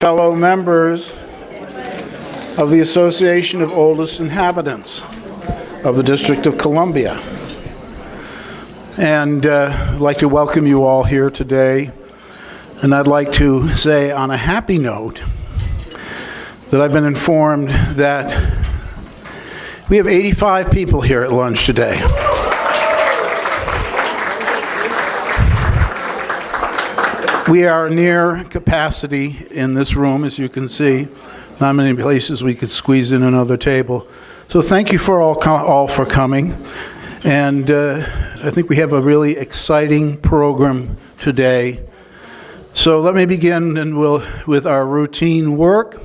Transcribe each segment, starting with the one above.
Fellow members of the Association of Oldest Inhabitants of the District of Columbia. And I'd like to welcome you all here today. And I'd like to say on a happy note that I've been informed that we have 85 people here at lunch today. We are near capacity in this room, as you can see. Not many places we could squeeze in another table. So thank you for all for coming. And I think we have a really exciting program today. So let me begin with our routine work.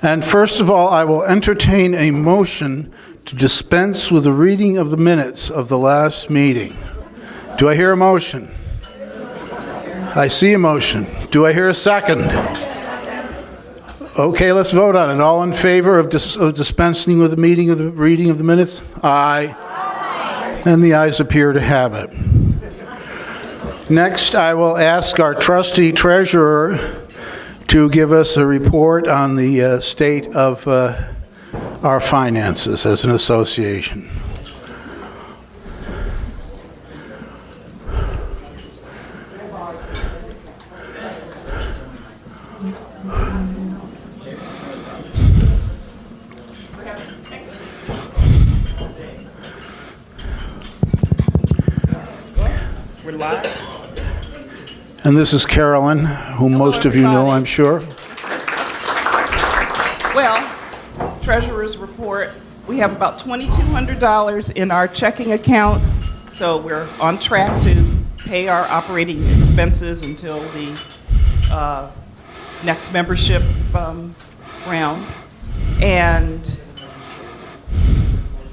And first of all, I will entertain a motion to dispense with the reading of the minutes of the last meeting. Do I hear a motion? I see a motion. Do I hear a second? Okay, let's vote on it. All in favor of dispensing with the reading of the minutes? Aye. Aye. And the ayes appear to have it. Next, I will ask our trustee treasurer to give us a report on the state of our finances as an association. And this is Carolyn, whom most of you know, I'm sure. Well, treasurer's report, we have about $2,200 in our checking account, so we're on track to pay our operating expenses until the next membership round. And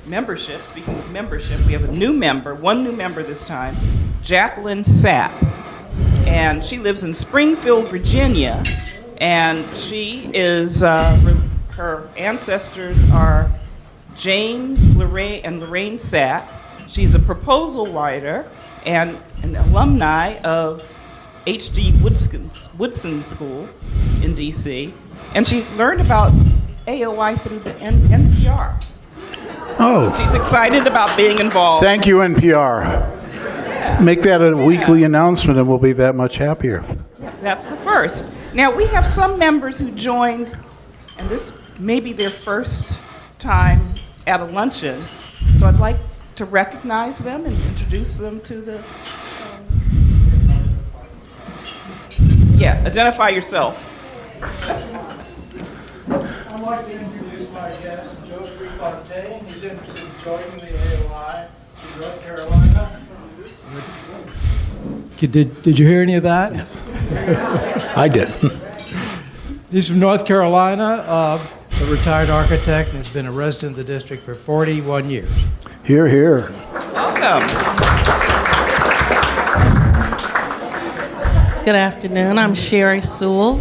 membership, speaking of membership, we have a new member, one new member this time, Jacqueline Sapp. And she lives in Springfield, Virginia, and she is, her ancestors are James and Lorraine Sapp. She's a proposal writer and an alumni of H.D. Woodson School in D.C., and she learned about AOI through the NPR. Oh. She's excited about being involved. Thank you, NPR. Make that a weekly announcement and we'll be that much happier. That's the first. Now, we have some members who joined, and this may be their first time at a luncheon, so I'd like to recognize them and introduce them to the... identify yourself. I'd like to introduce my guest, Joe Prefontaine. He's interested in joining the AOI in North Carolina. Did you hear any of that? Yes. I did. He's from North Carolina, a retired architect, and has been a resident of the district for 41 years. Hear, hear. Welcome. Good afternoon. I'm Sherry Sewell,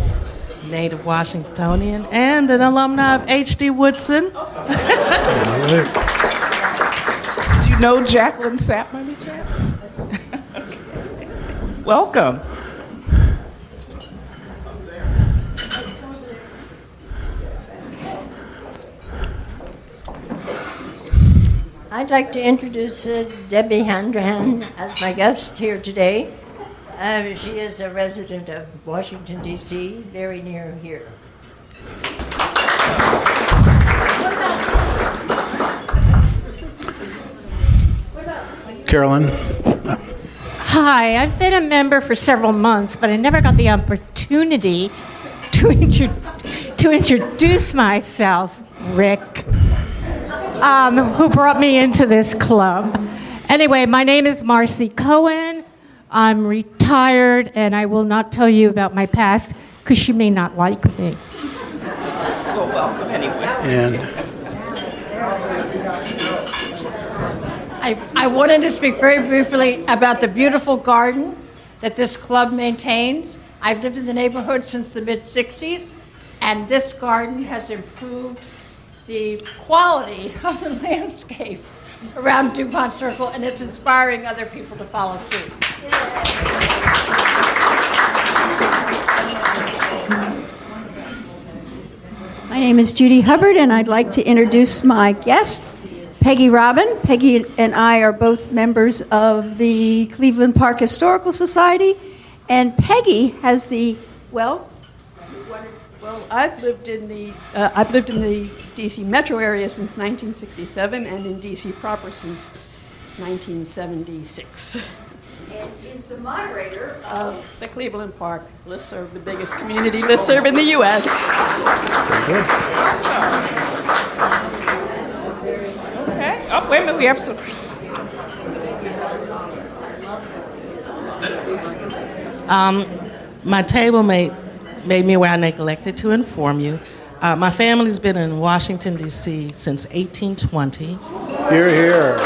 native Washingtonian and an alumni of H.D. Woodson. Did you know Jacqueline Sapp by any chance? Welcome. I'd like to introduce Debbie Handran as my guest here today. She is a resident of Washington, D.C., very near here. Carolyn? Hi, I've been a member for several months, but I never got the opportunity to introduce myself, Rick, who brought me into this club. Anyway, my name is Marcia Cohen. I'm retired, and I will not tell you about my past because she may not like me. Well, welcome anyway. And I wanted to speak very briefly about the beautiful garden that this club maintains. I've lived in the neighborhood since the mid-'60s, and this garden has improved the quality of the landscape around DuPont Circle, and it's inspiring other people to follow suit. My name is Judy Hubbard, and I'd like to introduce my guest, Peggy Robin. Peggy and I are both members of the Cleveland Park Historical Society, and Peggy has the, Well, I've lived in the D.C. metro area since 1967, and in D.C. proper since 1976. and is the moderator Of the Cleveland Park listserv, the biggest community listserv in the U.S. Okay. Oh, wait a minute. We have some. My table made me aware I neglected to inform you. My family's been in Washington, D.C. since 1820. Here, here.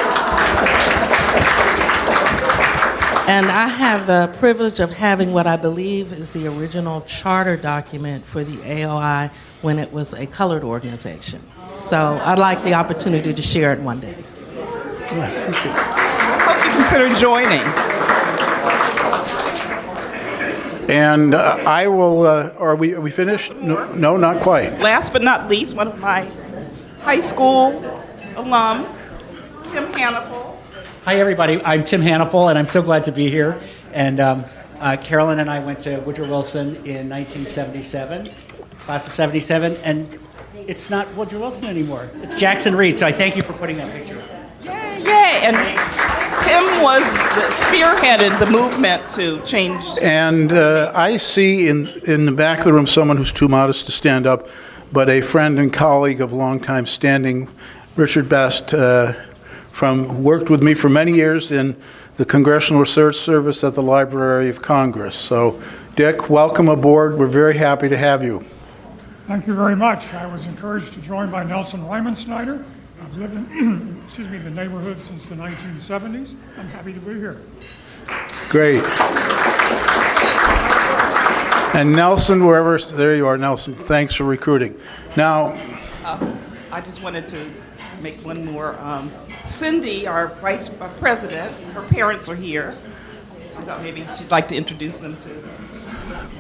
And I have the privilege of having what I believe is the original charter document for the AOI when it was a colored organization. So I'd like the opportunity to share it one day. I hope you consider joining. And I will, are we finished? No, not quite. Last but not least, one of my high school alum, Tim Hannibal. Hi, everybody. I'm Tim Hannibal, and I'm so glad to be here. And Carolyn and I went to Woodrow Wilson in 1977, class of 77, and it's not Woodrow Wilson anymore. It's Jackson Reed, so I thank you for putting that picture up. Yay! And Tim spearheaded the movement to change. And I see in the back of the room someone who's too modest to stand up, but a friend and colleague of long time standing, Richard Best, worked with me for many years in the Congressional Research Service at the Library of Congress. So, Dick, welcome aboard. We're very happy to have you. Thank you very much. I was encouraged to join by Nelson Ryman Snyder. I've lived in the neighborhood since the 1970s. I'm happy to be here. Great. And Nelson, there you are, Nelson. Thanks for recruiting. Now, I just wanted to make one more. Cindy, our vice president, her parents are here. I thought maybe she'd like to introduce them to.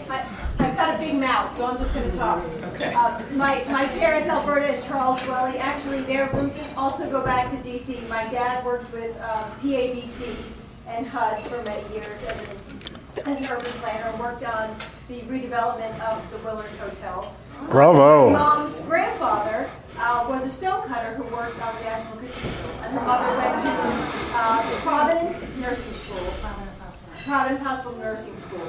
I've got a big mouth, so I'm just going to talk. Okay. My parents, Alberta and Charles Gueli, actually their roots also go back to D.C. My dad worked with PADC and HUD for many years as an urban planner and worked on the redevelopment of the Willard Hotel. bravo. My mom's grandfather was a stonecutter who worked on the National Cathedral, and her mother went to Providence Nursing School, Providence Hospital Nursing School.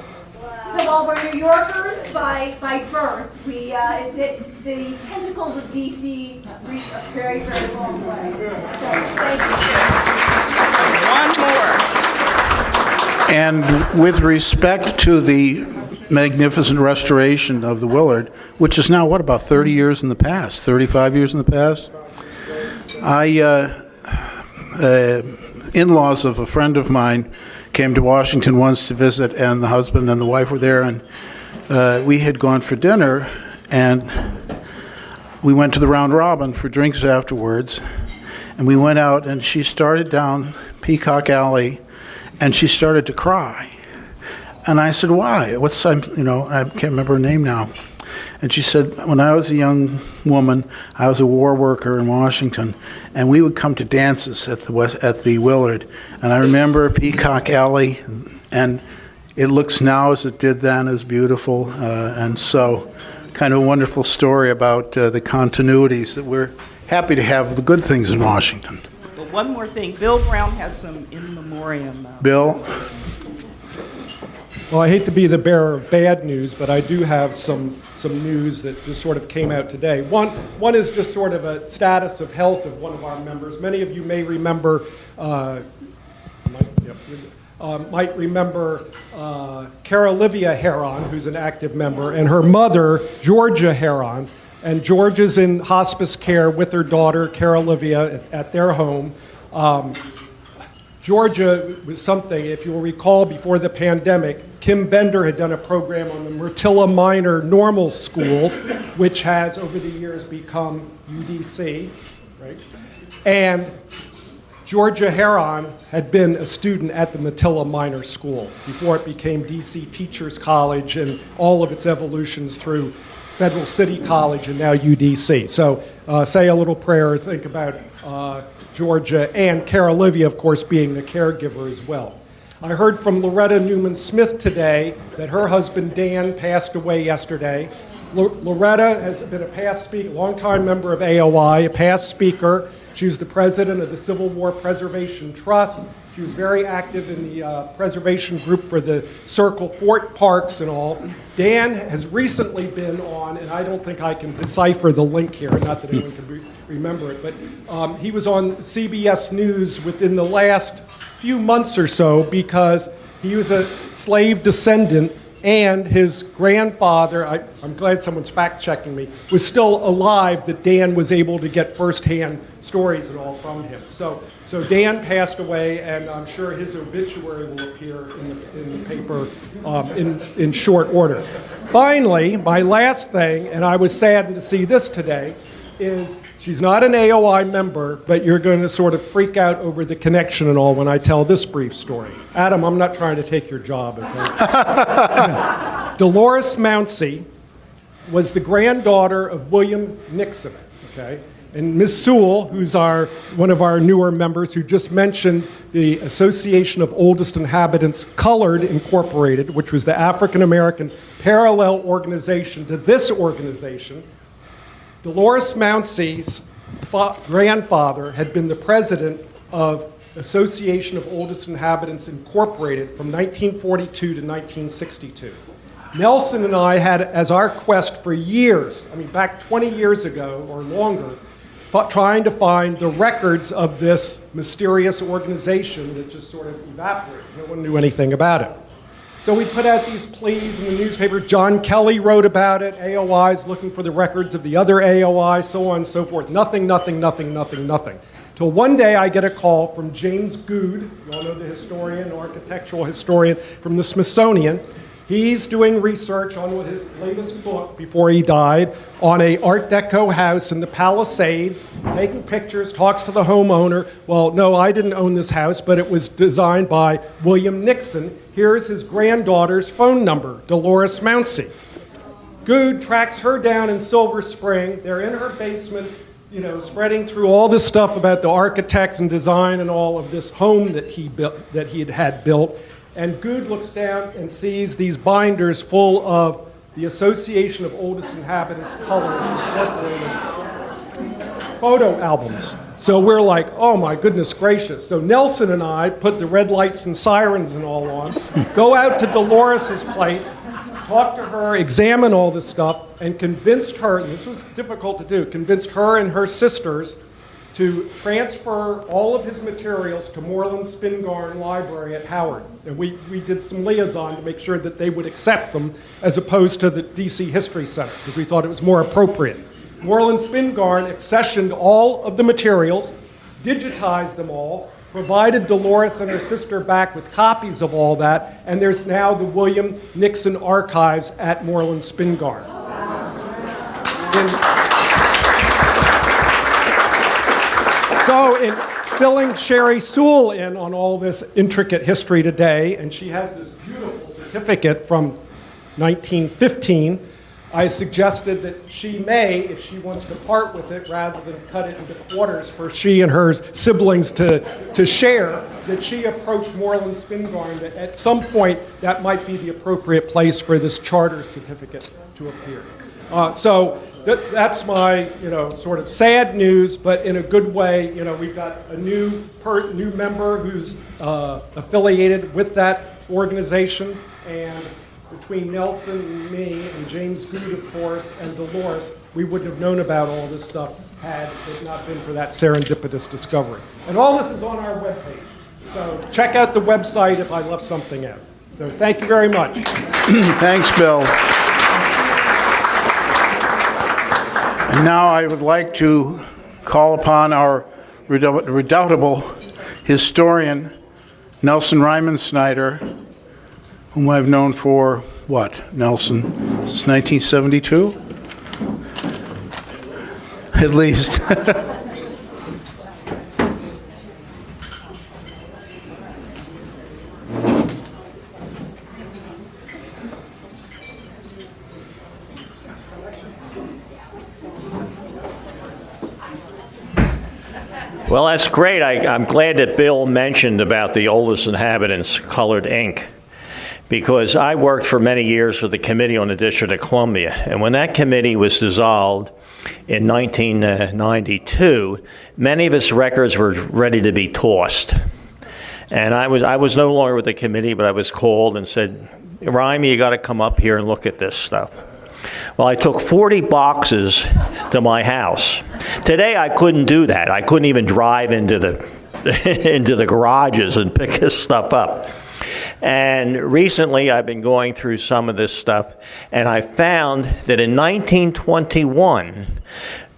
So while we're New Yorkers by birth, we the tentacles of DC reach a very, very long way. So thank you. One more. And with respect to the magnificent restoration of the Willard, which is now, about 30 years in the past, 35 years in the past? In-laws of a friend of mine came to Washington once to visit, and the husband and the wife were there, and we had gone for dinner, and we went to the Round Robin for drinks afterwards, and we went out, and she started down Peacock Alley, and she started to cry. And I said, why? I can't remember her name now. And she said, when I was a young woman, I was a war worker in Washington, and we would come to dances at the Willard. And I remember Peacock Alley, and it looks now as it did then, as beautiful. And so, kind of a wonderful story about the continuities that we're happy to have the good things in Washington. But one more thing, Bill Brown has some in memoriam. Bill? Well, I hate to be the bearer of bad news, but I do have some news that just sort of came out today. One is just sort of a status of health of one of our members. Many of you may remember, Cara Olivia Heron, who's an active member, and her mother, Georgia Heron. And George is in hospice care with her daughter, Cara Olivia, at their home. Georgia was something, if you'll recall, before the pandemic, Kim Bender had done a program on the Myrtilla Minor Normal School, which has, over the years, become UDC, right? And Georgia Heron had been a student at the Myrtilla Minor School before it became DC Teachers College and all of its evolutions through Federal City College and now UDC. So say a little prayer, think about Georgia, and Cara Olivia, of course, being the caregiver as well. I heard from Loretta Newman-Smith today that her husband Dan passed away yesterday. Loretta has been a past speaker, longtime member of AOI, a past speaker. She was the president of the Civil War Preservation Trust. She was very active in the preservation group for the Circle Fort Parks and all. Dan has recently been on, and I don't think I can decipher the link here, not that anyone can remember it, but he was on CBS News within the last few months or so because he was a slave descendant and his grandfather, I'm glad someone's fact-checking me, was still alive, that Dan was able to get firsthand stories and all from him. So Dan passed away, and I'm sure his obituary will appear in the paper in short order. Finally, my last thing, and I was saddened to see this today, is she's not an AOI member, but you're going to sort of freak out over the connection and all when I tell this brief story. Adam, I'm not trying to take your job, okay? Dolores Mounsey was the granddaughter of William Nixon, okay? And Ms. Sewell, who's one of our newer members, who just mentioned the Association of Oldest Inhabitants Colored Incorporated, which was the African American parallel organization to this organization. Dolores Mounsey's grandfather had been the president of Association of Oldest Inhabitants Incorporated from 1942 to 1962. Nelson and I had as our quest for years, I mean back 20 years ago or longer, trying to find the records of this mysterious organization that just sort of evaporated. No one knew anything about it. So we put out these pleas in the newspaper. John Kelly wrote about it. AOI's looking for the records of the other AOI, so on and so forth. Nothing. Till one day I get a call from James Good, you all know the historian, architectural historian from the Smithsonian. He's doing research on his latest book before he died on a Art Deco house in the Palisades, taking pictures, talks to the homeowner. Well, no, I didn't own this house, but it was designed by William Nixon. Here's his granddaughter's phone number, Dolores Mounsey. Good tracks her down in Silver Spring. They're in her basement, you know, spreading through all this stuff about the architects and design and all of this home that he had built. And Good looks down and sees these binders full of the Association of Oldest Inhabitants Colored Incorporated photo albums. So we're like, oh my goodness gracious. So Nelson and I put the red lights and sirens and all on, go out to Dolores's place, talk to her, examine all this stuff, and convinced her, and this was difficult to do, convinced her and her sisters to transfer all of his materials to Moreland Spingarn Library at Howard. And we did some liaison to make sure that they would accept them as opposed to the DC History Center, because we thought it was more appropriate. Moreland Spingarn accessioned all of the materials, digitized them all, provided Dolores and her sister back with copies of all that, and there's now the William Nixon Archives at Moreland Spingarn. So in filling Sherry Sewell in on all this intricate history today, and she has this beautiful certificate from 1915, I suggested that she may, if she wants to part with it, rather than cut it into quarters for she and her siblings to share, that she approached Moreland Spingarn that at some point that might be the appropriate place for this charter certificate to appear. So that's my, sort of sad news, but in a good way. We've got a new member who's affiliated with that organization, and between Nelson and me and James Good, of course, and Dolores, we wouldn't have known about all this stuff had it not been for that serendipitous discovery. And all this is on our webpage. So check out the website if I left something out. So thank you very much. Thanks, Bill. And now I would like to call upon our redoubtable historian, Nelson Ryman Snyder, whom I've known for, Nelson, since 1972? At least. Well, that's great. I'm glad that Bill mentioned about the oldest inhabitants colored ink, because I worked for many years for the Committee on the District of Columbia, and when that committee was dissolved in 1992, many of its records were ready to be tossed. And I was no longer with the committee, but I was called and said, Raimi, you got to come up here and look at this stuff. Well, I took 40 boxes to my house. Today, I couldn't do that. I couldn't even drive into the into the garages and pick this stuff up. And recently, I've been going through some of this stuff, and I found that in 1921,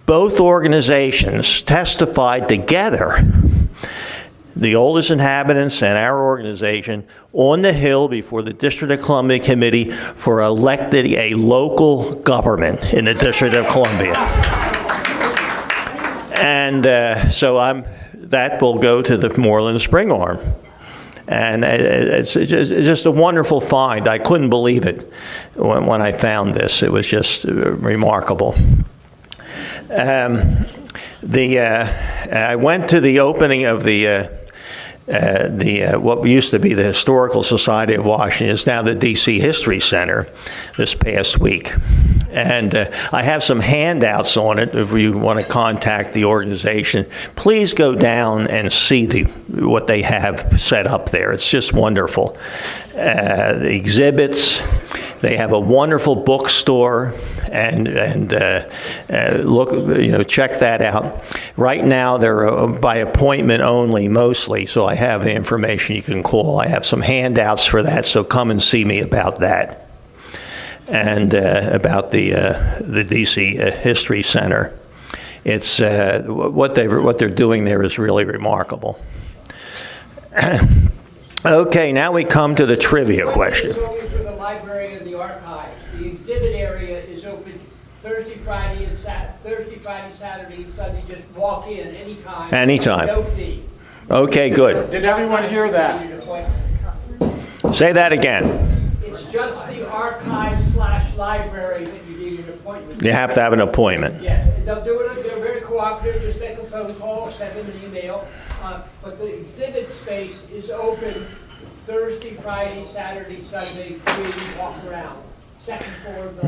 both organizations testified together, the oldest inhabitants and our organization, on the Hill before the District of Columbia Committee for electing a local government in the District of Columbia. And so that will go to the Moreland Spring Arm. And it's just a wonderful find. I couldn't believe it when I found this. It was just remarkable. I went to the opening of what used to be the Historical Society of Washington. It's now the D.C. History Center this past week. And I have some handouts on it if you want to contact the organization. Please go down and see what they have set up there. It's just wonderful. The exhibits, they have a wonderful bookstore, and look, check that out. Right now, they're by appointment only mostly, so I have the information you can call. I have some handouts for that, so come and see me about that. And about the DC History Center. It's what they're doing there is really remarkable. Okay, now we come to the trivia question. It's open for the library and the archives. The exhibit area is open Thursday, Friday, Saturday, and Sunday. Just walk in anytime. Anytime. No fee. Okay, good. Did everyone hear that? Say that again. It's just the archive/library that you need an appointment. You have to have an appointment. Yes, and they'll do it. They're very cooperative. Just make a phone call or send them an email. But the exhibit space is open Thursday, Friday, Saturday, Sunday, free, walk around. Second floor of the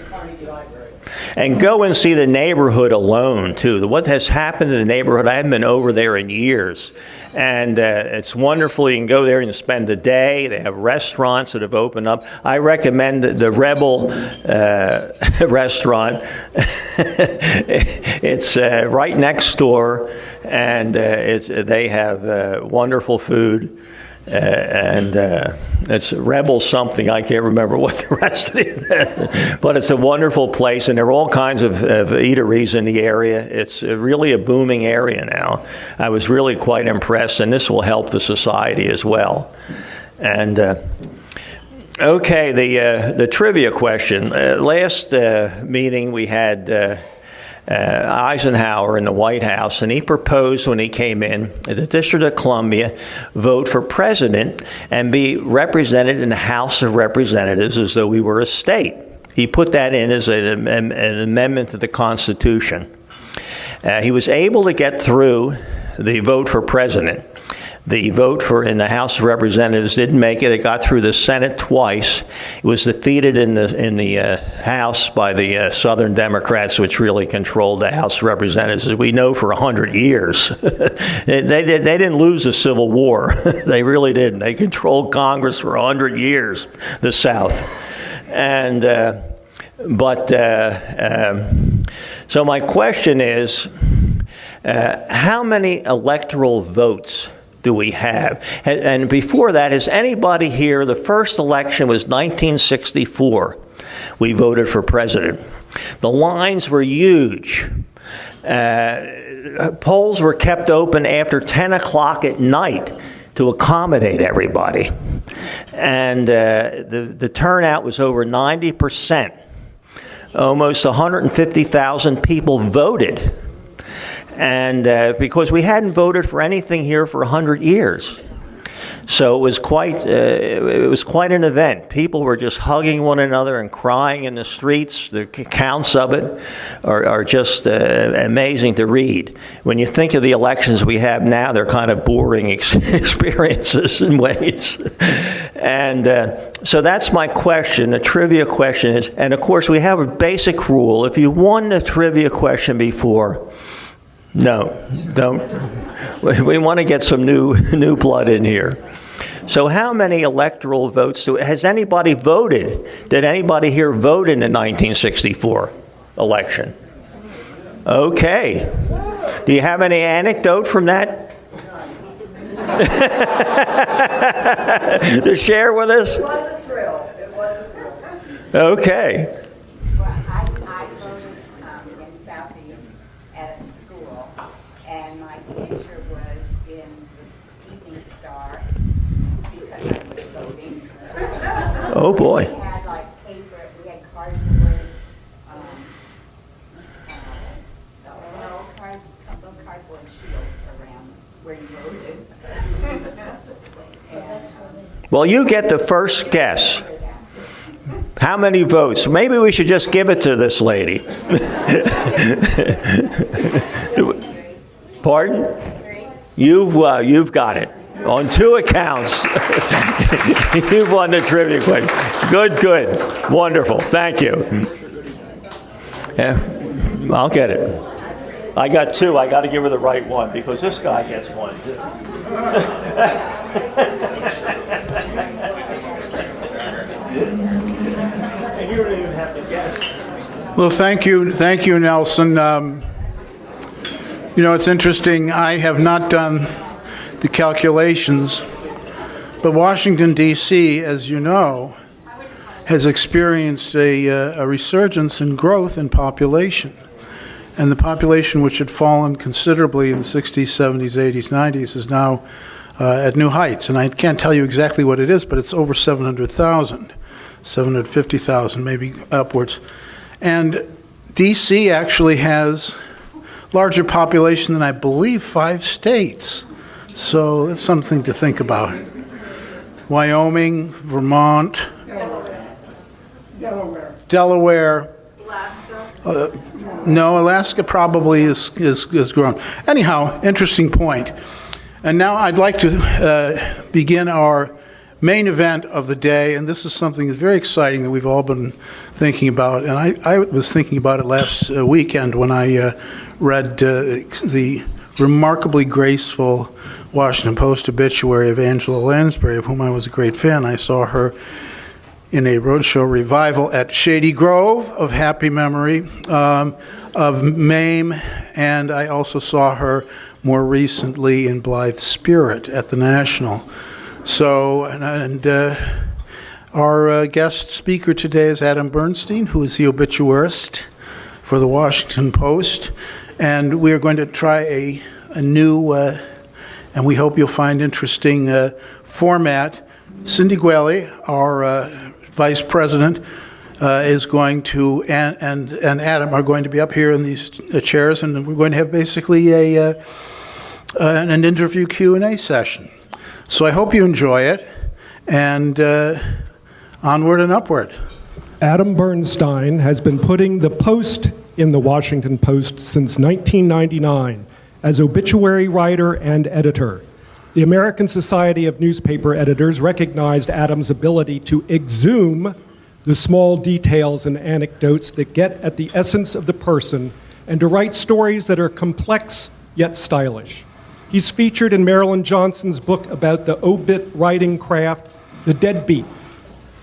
Carnegie Library. And go and see the neighborhood alone, too. What has happened in the neighborhood, I haven't been over there in years. And it's wonderful. You can go there and spend the day. They have restaurants that have opened up. I recommend the Rebel restaurant. It's right next door, and they have wonderful food. And it's Rebel something. I can't remember what the rest of it is. But it's a wonderful place, and there are all kinds of eateries in the area. It's really a booming area now. I was really quite impressed, and this will help the society as well. And okay, the trivia question. Last meeting we had Eisenhower in the White House, and he proposed when he came in, the District of Columbia vote for president and be represented in the House of Representatives as though we were a state. He put that in as an amendment to the Constitution. He was able to get through the vote for president. The vote in the House of Representatives didn't make it. It got through the Senate twice. It was defeated in the House by the Southern Democrats, which really controlled the House of Representatives, as we know, for 100 years. They didn't lose the Civil War. They really didn't. They controlled Congress for 100 years, the South. And so my question is, how many electoral votes do we have? And before that, is anybody here, the first election was 1964. We voted for president. The lines were huge. Polls were kept open after 10 o'clock at night to accommodate everybody. And the turnout was over 90%. Almost 150,000 people voted. And because we hadn't voted for anything here for 100 years. So it was quite an event. People were just hugging one another and crying in the streets. The accounts of it are just amazing to read. When you think of the elections we have now, they're kind of boring experiences in ways. And so that's my question. The trivia question is, and of course we have a basic rule. If you won the trivia question before, no, don't. We want to get some new blood in here. So how many electoral votes has anybody voted? Did anybody here vote in the 1964 election? Okay. Do you have any anecdote from that to share with us? It was a thrill. It was a thrill. Okay. Well, I voted in Southeast at a school, and my picture was in the Evening Star because I was voting. Oh boy. We had like paper, we had cardboard, cardboard shields around where you voted. Well, you get the first guess. How many votes? Maybe we should just give it to this lady. Pardon? You've got it. On 2 accounts, you've won the trivia question. Good. Wonderful. Thank you. Yeah, I'll get it. I got 2. I got to give her the right one because this guy gets one too. And you don't even have to guess. Well, thank you, Nelson. It's interesting. I have not done the calculations, but Washington, D.C., as you know, has experienced a resurgence in growth in population. And the population, which had fallen considerably in the 60s, 70s, 80s, 90s, is now at new heights. And I can't tell you exactly what it is, but it's over 700,000, 750,000, maybe upwards. And D.C. actually has larger population than, I believe, 5 states. So it's something to think about. Wyoming, Vermont, Delaware. Alaska. No, Alaska probably is grown. Anyhow, interesting point. And now I'd like to begin our main event of the day, and this is something that's very exciting that we've all been thinking about. And I was thinking about it last weekend when I read the remarkably graceful Washington Post obituary of Angela Lansbury, of whom I was a great fan. I saw her in a roadshow revival at Shady Grove of happy memory of MAME, and I also saw her more recently in Blithe Spirit at the National. So, our guest speaker today is Adam Bernstein, who is the obituarist for the Washington Post, and we are going to try a new, and we hope you'll find interesting format. Cindy Gueli, our Vice President, is going to, and Adam are going to be up here in these chairs, and we're going to have basically an interview Q&A session. So I hope you enjoy it, and onward and upward. Adam Bernstein has been putting the Post in the Washington Post since 1999 as obituary writer and editor. The American Society of Newspaper Editors recognized Adam's ability to exhume the small details and anecdotes that get at the essence of the person and to write stories that are complex yet stylish. He's featured in Marilyn Johnson's book about the obit writing craft, The Deadbeat.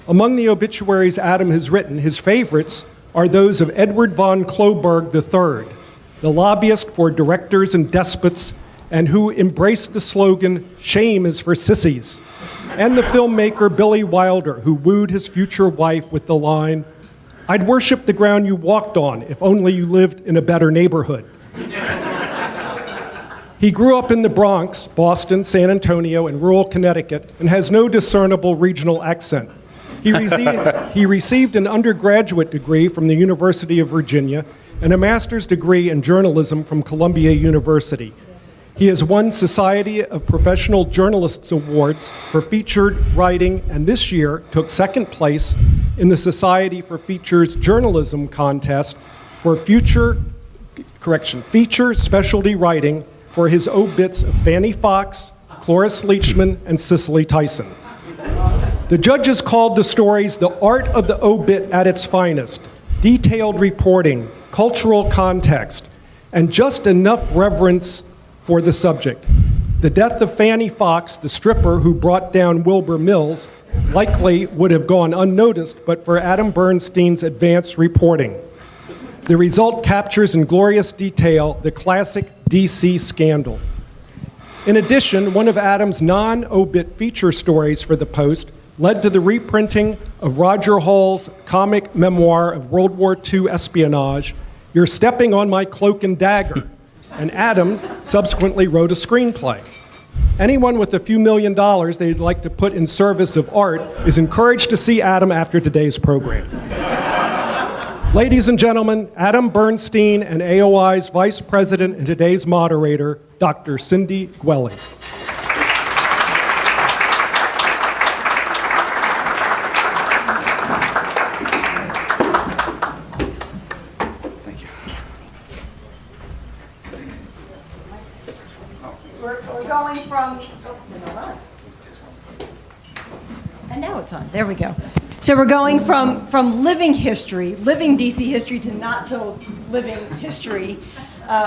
Among the obituaries Adam has written, his favorites are those of Edward von Kloberg III, the lobbyist for directors and despots and who embraced the slogan, "Shame is for sissies," and the filmmaker Billy Wilder, who wooed his future wife with the line, "I'd worship the ground you walked on if only you lived in a better neighborhood." He grew up in the Bronx, Boston, San Antonio, and rural Connecticut, and has no discernible regional accent. He received an undergraduate degree from the University of Virginia and a master's degree in journalism from Columbia University. He has won Society of Professional Journalists Awards for featured writing, and this year took second place in the Society for Features Journalism contest for feature specialty writing for his obits of Fanny Fox, Cloris Leachman, and Cicely Tyson. The judges called the stories the art of the obit at its finest, detailed reporting, cultural context, and just enough reverence for the subject. The death of Fanny Fox, the stripper who brought down Wilbur Mills, likely would have gone unnoticed but for Adam Bernstein's advanced reporting. The result captures in glorious detail the classic DC scandal. In addition, one of Adam's non-obit feature stories for the Post led to the reprinting of Roger Hall's comic memoir of World War II espionage, You're Stepping on My Cloak and Dagger, and Adam subsequently wrote a screenplay. Anyone with a few $1 million they'd like to put in service of art is encouraged to see Adam after today's program. Ladies and gentlemen, Adam Bernstein and AOI's Vice President and today's moderator, Dr. Cindy Gueli. And now it's on. There we go. So we're going from living history, living DC history, to not so living history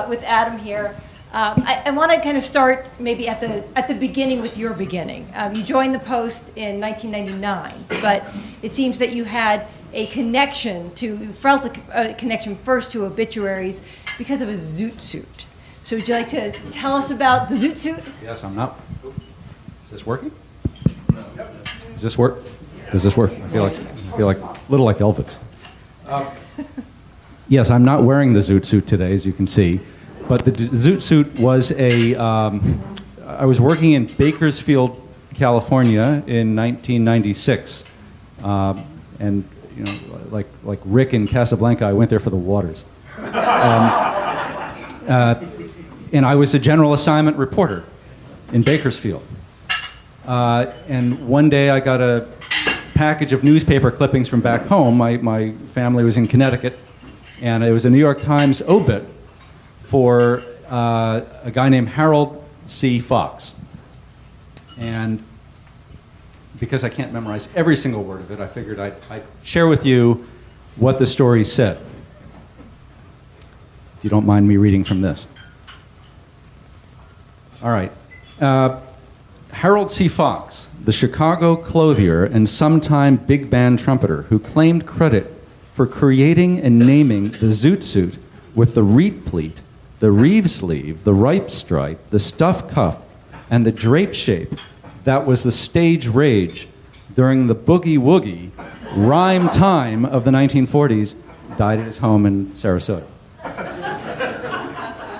with Adam here. I want to kind of start maybe at the beginning with your beginning. You joined the Post in 1999, but it seems that you had a connection felt a connection first to obituaries because of a zoot suit. So would you like to tell us about the zoot suit? Yes, I'm not. Is this working? Does this work? Does this work? I feel like a little like Elvis. Yes, I'm not wearing the zoot suit today, as you can see, but the zoot suit was I was working in Bakersfield, California in 1996, and you know, like Rick in Casablanca, I went there for the waters. And I was a general assignment reporter in Bakersfield. And one day I got a package of newspaper clippings from back home. My family was in Connecticut, and it was a New York Times obit for a guy named Harold C. Fox. And because I can't memorize every single word of it, I figured I'd share with you what the story said. If you don't mind me reading from this. All right. Harold C. Fox, the Chicago clothier and sometime big band trumpeter who claimed credit for creating and naming the zoot suit with the reed pleat, the reeve sleeve, the ripe stripe, the stuff cuff, and the drape shape that was the stage rage during the boogie-woogie rhyme time of the 1940s, died at his home in Sarasota.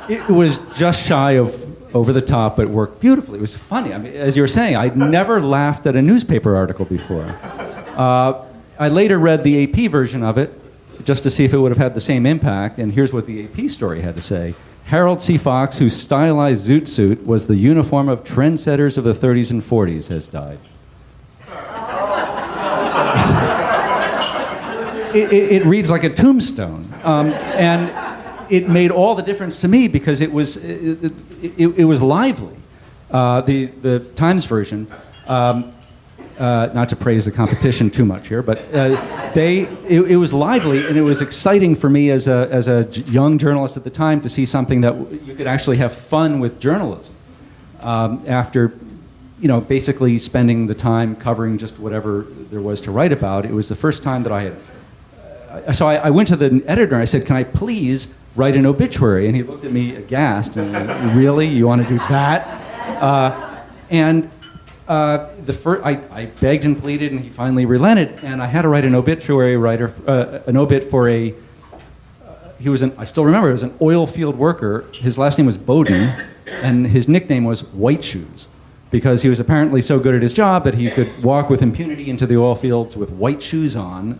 It was just shy of over the top, but it worked beautifully. It was funny. I mean, as you were saying, I'd never laughed at a newspaper article before. I later read the AP version of it just to see if it would have had the same impact, and here's what the AP story had to say. Harold C. Fox, whose stylized zoot suit was the uniform of trendsetters of the 30s and 40s, has died. It reads like a tombstone, and it made all the difference to me because it was lively. The Times version, not to praise the competition too much here, but it was lively, and it was exciting for me as a young journalist at the time to see something that you could actually have fun with journalism. After, basically spending the time covering just whatever there was to write about, it was the first time that I had. So I went to the editor and I said, "Can I please write an obituary?" And he looked at me aghast and like, "Really? You want to do that?" I begged and pleaded, and he finally relented. And I had to write an obituary an obit for I still remember, it was an oil field worker. His last name was Bowden, and his nickname was White Shoes, because he was apparently so good at his job that he could walk with impunity into the oil fields with white shoes on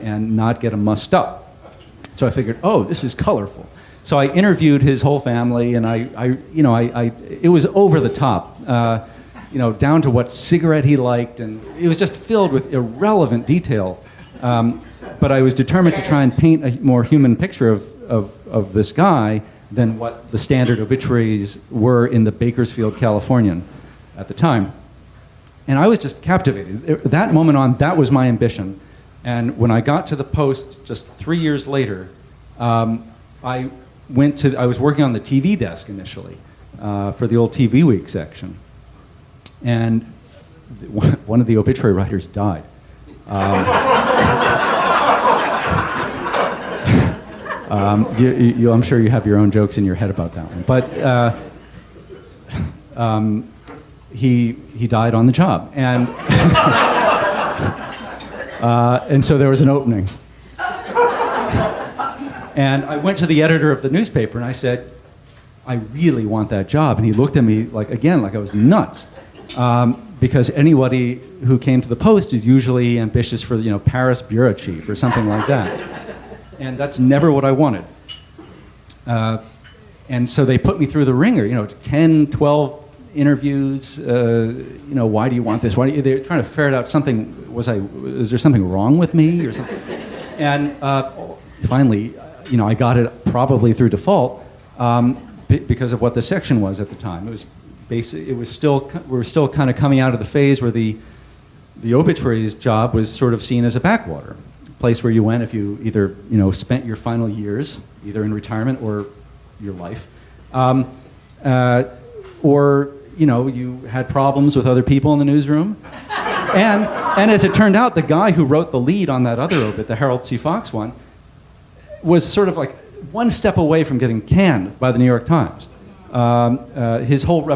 and not get them mussed up. So I figured, oh, this is colorful. So I interviewed his whole family, and it was over the top, down to what cigarette he liked, and it was just filled with irrelevant detail. But I was determined to try and paint a more human picture of this guy than what the standard obituaries were in the Bakersfield Californian at the time. And I was just captivated. That moment on, that was my ambition. And when I got to the Post just 3 years later, I was working on the TV desk initially for the old TV Week section. And one of the obituary writers died. I'm sure you have your own jokes in your head about that one. But he died on the job. And so there was an opening. And I went to the editor of the newspaper and I said, I really want that job. And he looked at me like I was nuts. Because anybody who came to the Post is usually ambitious for, Paris bureau chief or something like that. And that's never what I wanted. And so they put me through the ringer, 10, 12 interviews, why do you want this? They're trying to ferret out something, is there something wrong with me or something? And finally, I got it probably through default because of what the section was at the time. We were still kind of coming out of the phase where the obituaries job was sort of seen as a backwater place where you went if you either spent your final years either in retirement or your life, or you had problems with other people in the newsroom, and as it turned out, the guy who wrote the lead on that other obit, the Harold C. Fox one, was sort of like one step away from getting canned by the New York Times. His whole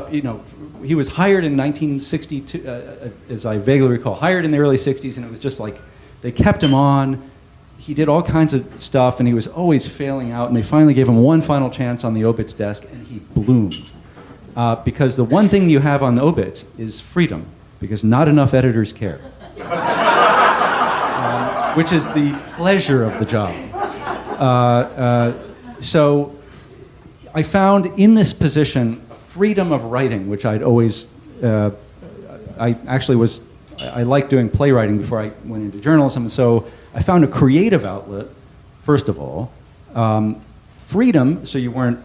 he was hired in 1962, as I vaguely recall, hired in the early 60s, and it was just like they kept him on. He did all kinds of stuff, and he was always failing out, and they finally gave him one final chance on the obits desk, and he bloomed. Because the one thing you have on the obits is freedom, because not enough editors care. Which is the pleasure of the job. So I found in this position freedom of writing, which I'd always, I liked doing playwriting before I went into journalism, and so I found a creative outlet, first of all. Freedom, so you weren't,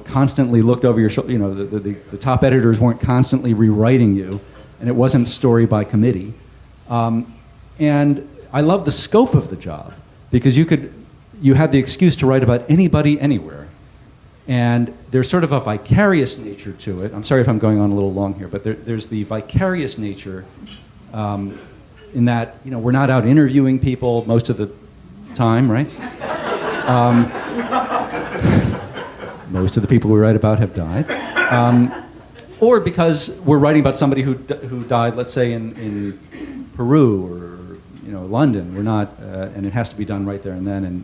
constantly looked over your shoulder, the top editors weren't constantly rewriting you, and it wasn't story by committee. And I love the scope of the job, because you had the excuse to write about anybody, anywhere. And there's sort of a vicarious nature to it. I'm sorry if I'm going on a little long here, but there's the vicarious nature in that, we're not out interviewing people most of the time, right? Most of the people we write about have died. Or because we're writing about somebody who died, let's say, in Peru or London. We're not, and it has to be done right there and then, and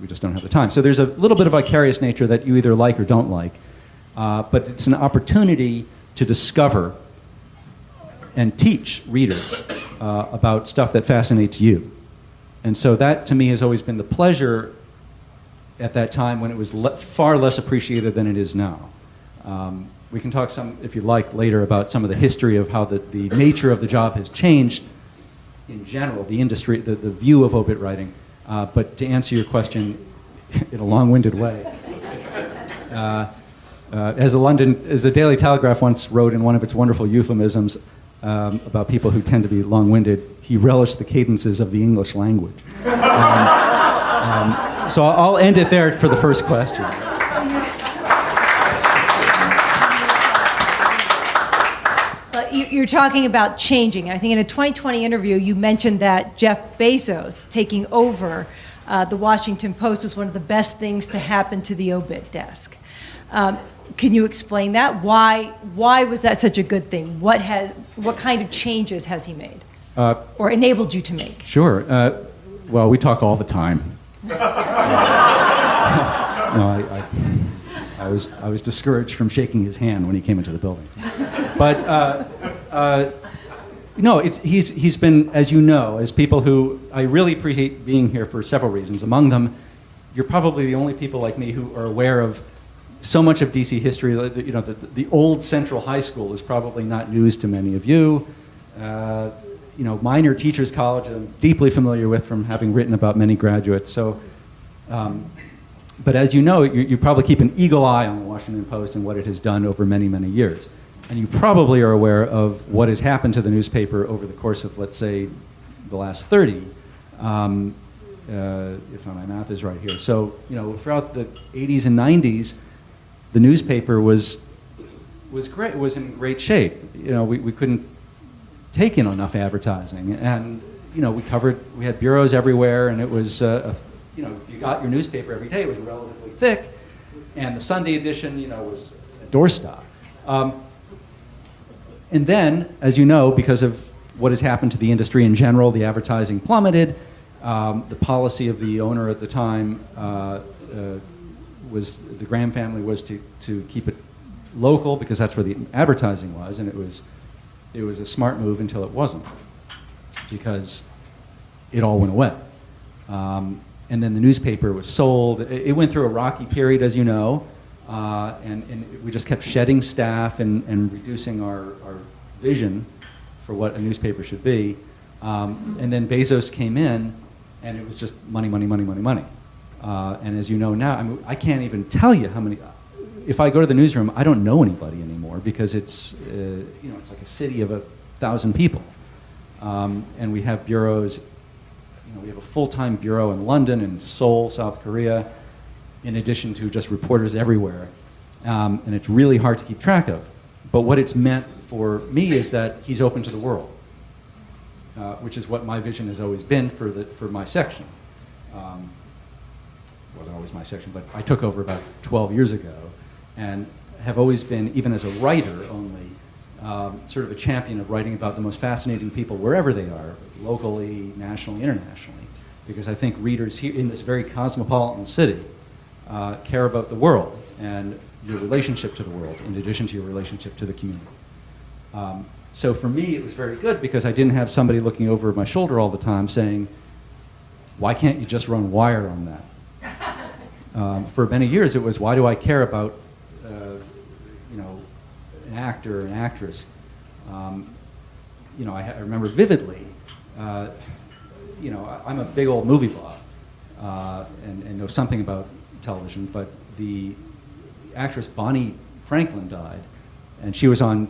we just don't have the time. So there's a little bit of vicarious nature that you either like or don't like, but it's an opportunity to discover and teach readers about stuff that fascinates you. And so that, to me, has always been the pleasure at that time when it was far less appreciated than it is now. We can talk if you like, later about some of the history of how the nature of the job has changed in general, the industry, the view of obit writing. But to answer your question in a long-winded way, as the Daily Telegraph once wrote in one of its wonderful euphemisms about people who tend to be long-winded, he relished the cadences of the English language. So I'll end it there for the first question. You're talking about changing. I think in a 2020 interview, you mentioned that Jeff Bezos taking over the Washington Post was one of the best things to happen to the obit desk. Can you explain that? Why was that such a good thing? What kind of changes has he made or enabled you to make? Sure. Well, we talk all the time. I was discouraged from shaking his hand when he came into the building. But he's been, as you know, as people who I really appreciate being here for several reasons. Among them, you're probably the only people like me who are aware of so much of DC history. You know, the old Central High School is probably not news to many of you. You know, Minor Teachers College, I'm deeply familiar with from having written about many graduates. So, but as you know, you probably keep an eagle eye on the Washington Post and what it has done over many, many years. And you probably are aware of what has happened to the newspaper over the course of, let's say, the last 30, if my math is right here. So, you know, throughout the 80s and 90s, the newspaper was great. It was in great shape. You know, we couldn't take in enough advertising, and you know, we had bureaus everywhere, and it was you know, if you got your newspaper every day, it was relatively thick, and the Sunday edition, you know, was a doorstop. And then, as you know, because of what has happened to the industry in general, the advertising plummeted. The policy of the owner at the time was, the Graham family was to keep it local because that's where the advertising was, and it was a smart move until it wasn't, because it all went away. And then the newspaper was sold. It went through a rocky period, as you know, and we just kept shedding staff and reducing our vision for what a newspaper should be. And then Bezos came in, and it was just money, money, money, money, money. And as you know now, I mean, I can't even tell you how many. If I go to the newsroom, I don't know anybody anymore because it's you know, it's like a city of 1,000 people, and we have bureaus. You know, we have a full-time bureau in London and Seoul, South Korea, in addition to just reporters everywhere, and it's really hard to keep track of. But what it's meant for me is that he's open to the world, which is what my vision has always been for my section. It wasn't always my section, but I took over about 12 years ago, and have always been, even as a writer only, sort of a champion of writing about the most fascinating people wherever they are, locally, nationally, internationally, because I think readers here in this very cosmopolitan city care about the world and your relationship to the world in addition to your relationship to the community. So for me, it was very good because I didn't have somebody looking over my shoulder all the time saying, why can't you just run wire on that? For many years, it was, why do I care about you know, an actor or an actress? You know, I remember vividly, you know, I'm a big old movie buff and know something about television, but the actress Bonnie Franklin died, and she was on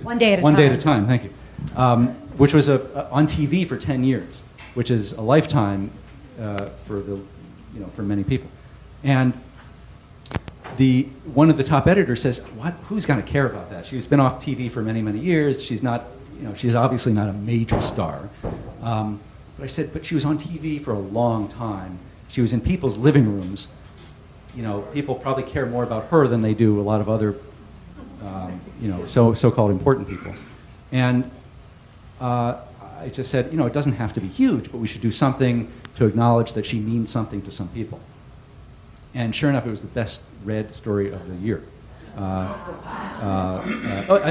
One Day at a Time. One Day at a Time, thank you, which was on TV for 10 years, which is a lifetime for the, you know, for many people. And one of the top editors says, "What? Who's going to care about that? She's been off TV for many, many years. She's not, you know, she's obviously not a major star." But I said, "But she was on TV for a long time. She was in people's living rooms. You know, people probably care more about her than they do a lot of other, you know, so-called important people." And I just said, you know, it doesn't have to be huge, but we should do something to acknowledge that she means something to some people. And sure enough, it was the best read story of the year.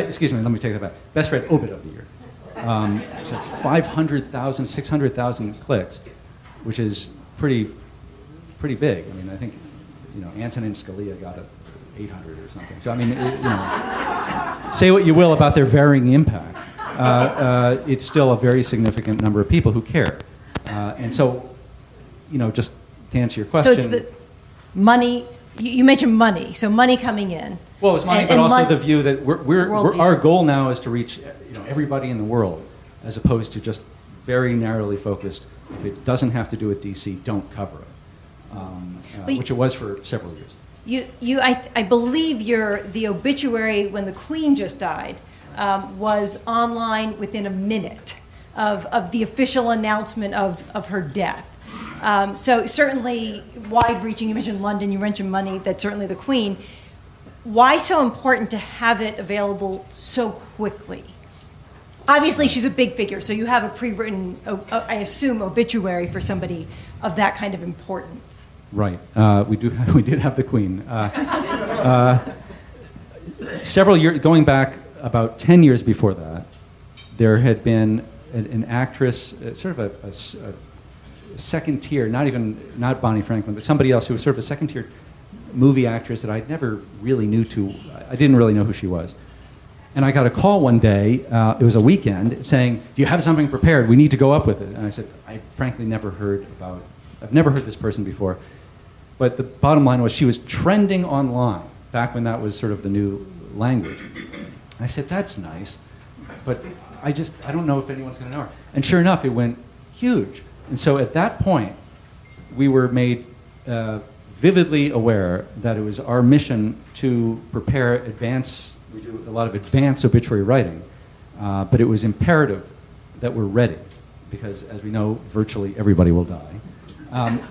Excuse me, let me take that back. Best read obit of the year. It's like 500,000, 600,000 clicks, which is pretty big. I mean, I think, you know, Antonin Scalia got 800 or something. So I mean, you know, say what you will about their varying impact. It's still a very significant number of people who care. And so, you know, just to answer your question. So it's the money, you mentioned money, so money coming in. Well, it's money, but also the view that our goal now is to reach, you know, everybody in the world, as opposed to just very narrowly focused. If it doesn't have to do with DC, don't cover it, which it was for several years. I believe the obituary when the Queen just died was online within a minute of the official announcement of her death. So certainly wide-reaching. You mentioned London, you mentioned money, that's certainly the Queen. Why so important to have it available so quickly? Obviously, she's a big figure, so you have a pre-written, I assume, obituary for somebody of that kind of importance. Right. We did have the Queen. Several years, going back about 10 years before that, there had been an actress, sort of second tier, not Bonnie Franklin, but somebody else who was sort of a second tier movie actress that I never really I didn't really know who she was. And I got a call one day, it was a weekend, saying, do you have something prepared? We need to go up with it. And I said, I frankly I've never heard this person before. But the bottom line was she was trending online, back when that was sort of the new language. I said, that's nice, but I don't know if anyone's going to know her. And sure enough, it went huge. And so at that point, we were made vividly aware that it was our mission to prepare we do a lot of advanced obituary writing, but it was imperative that we're ready, because as we know, virtually everybody will die.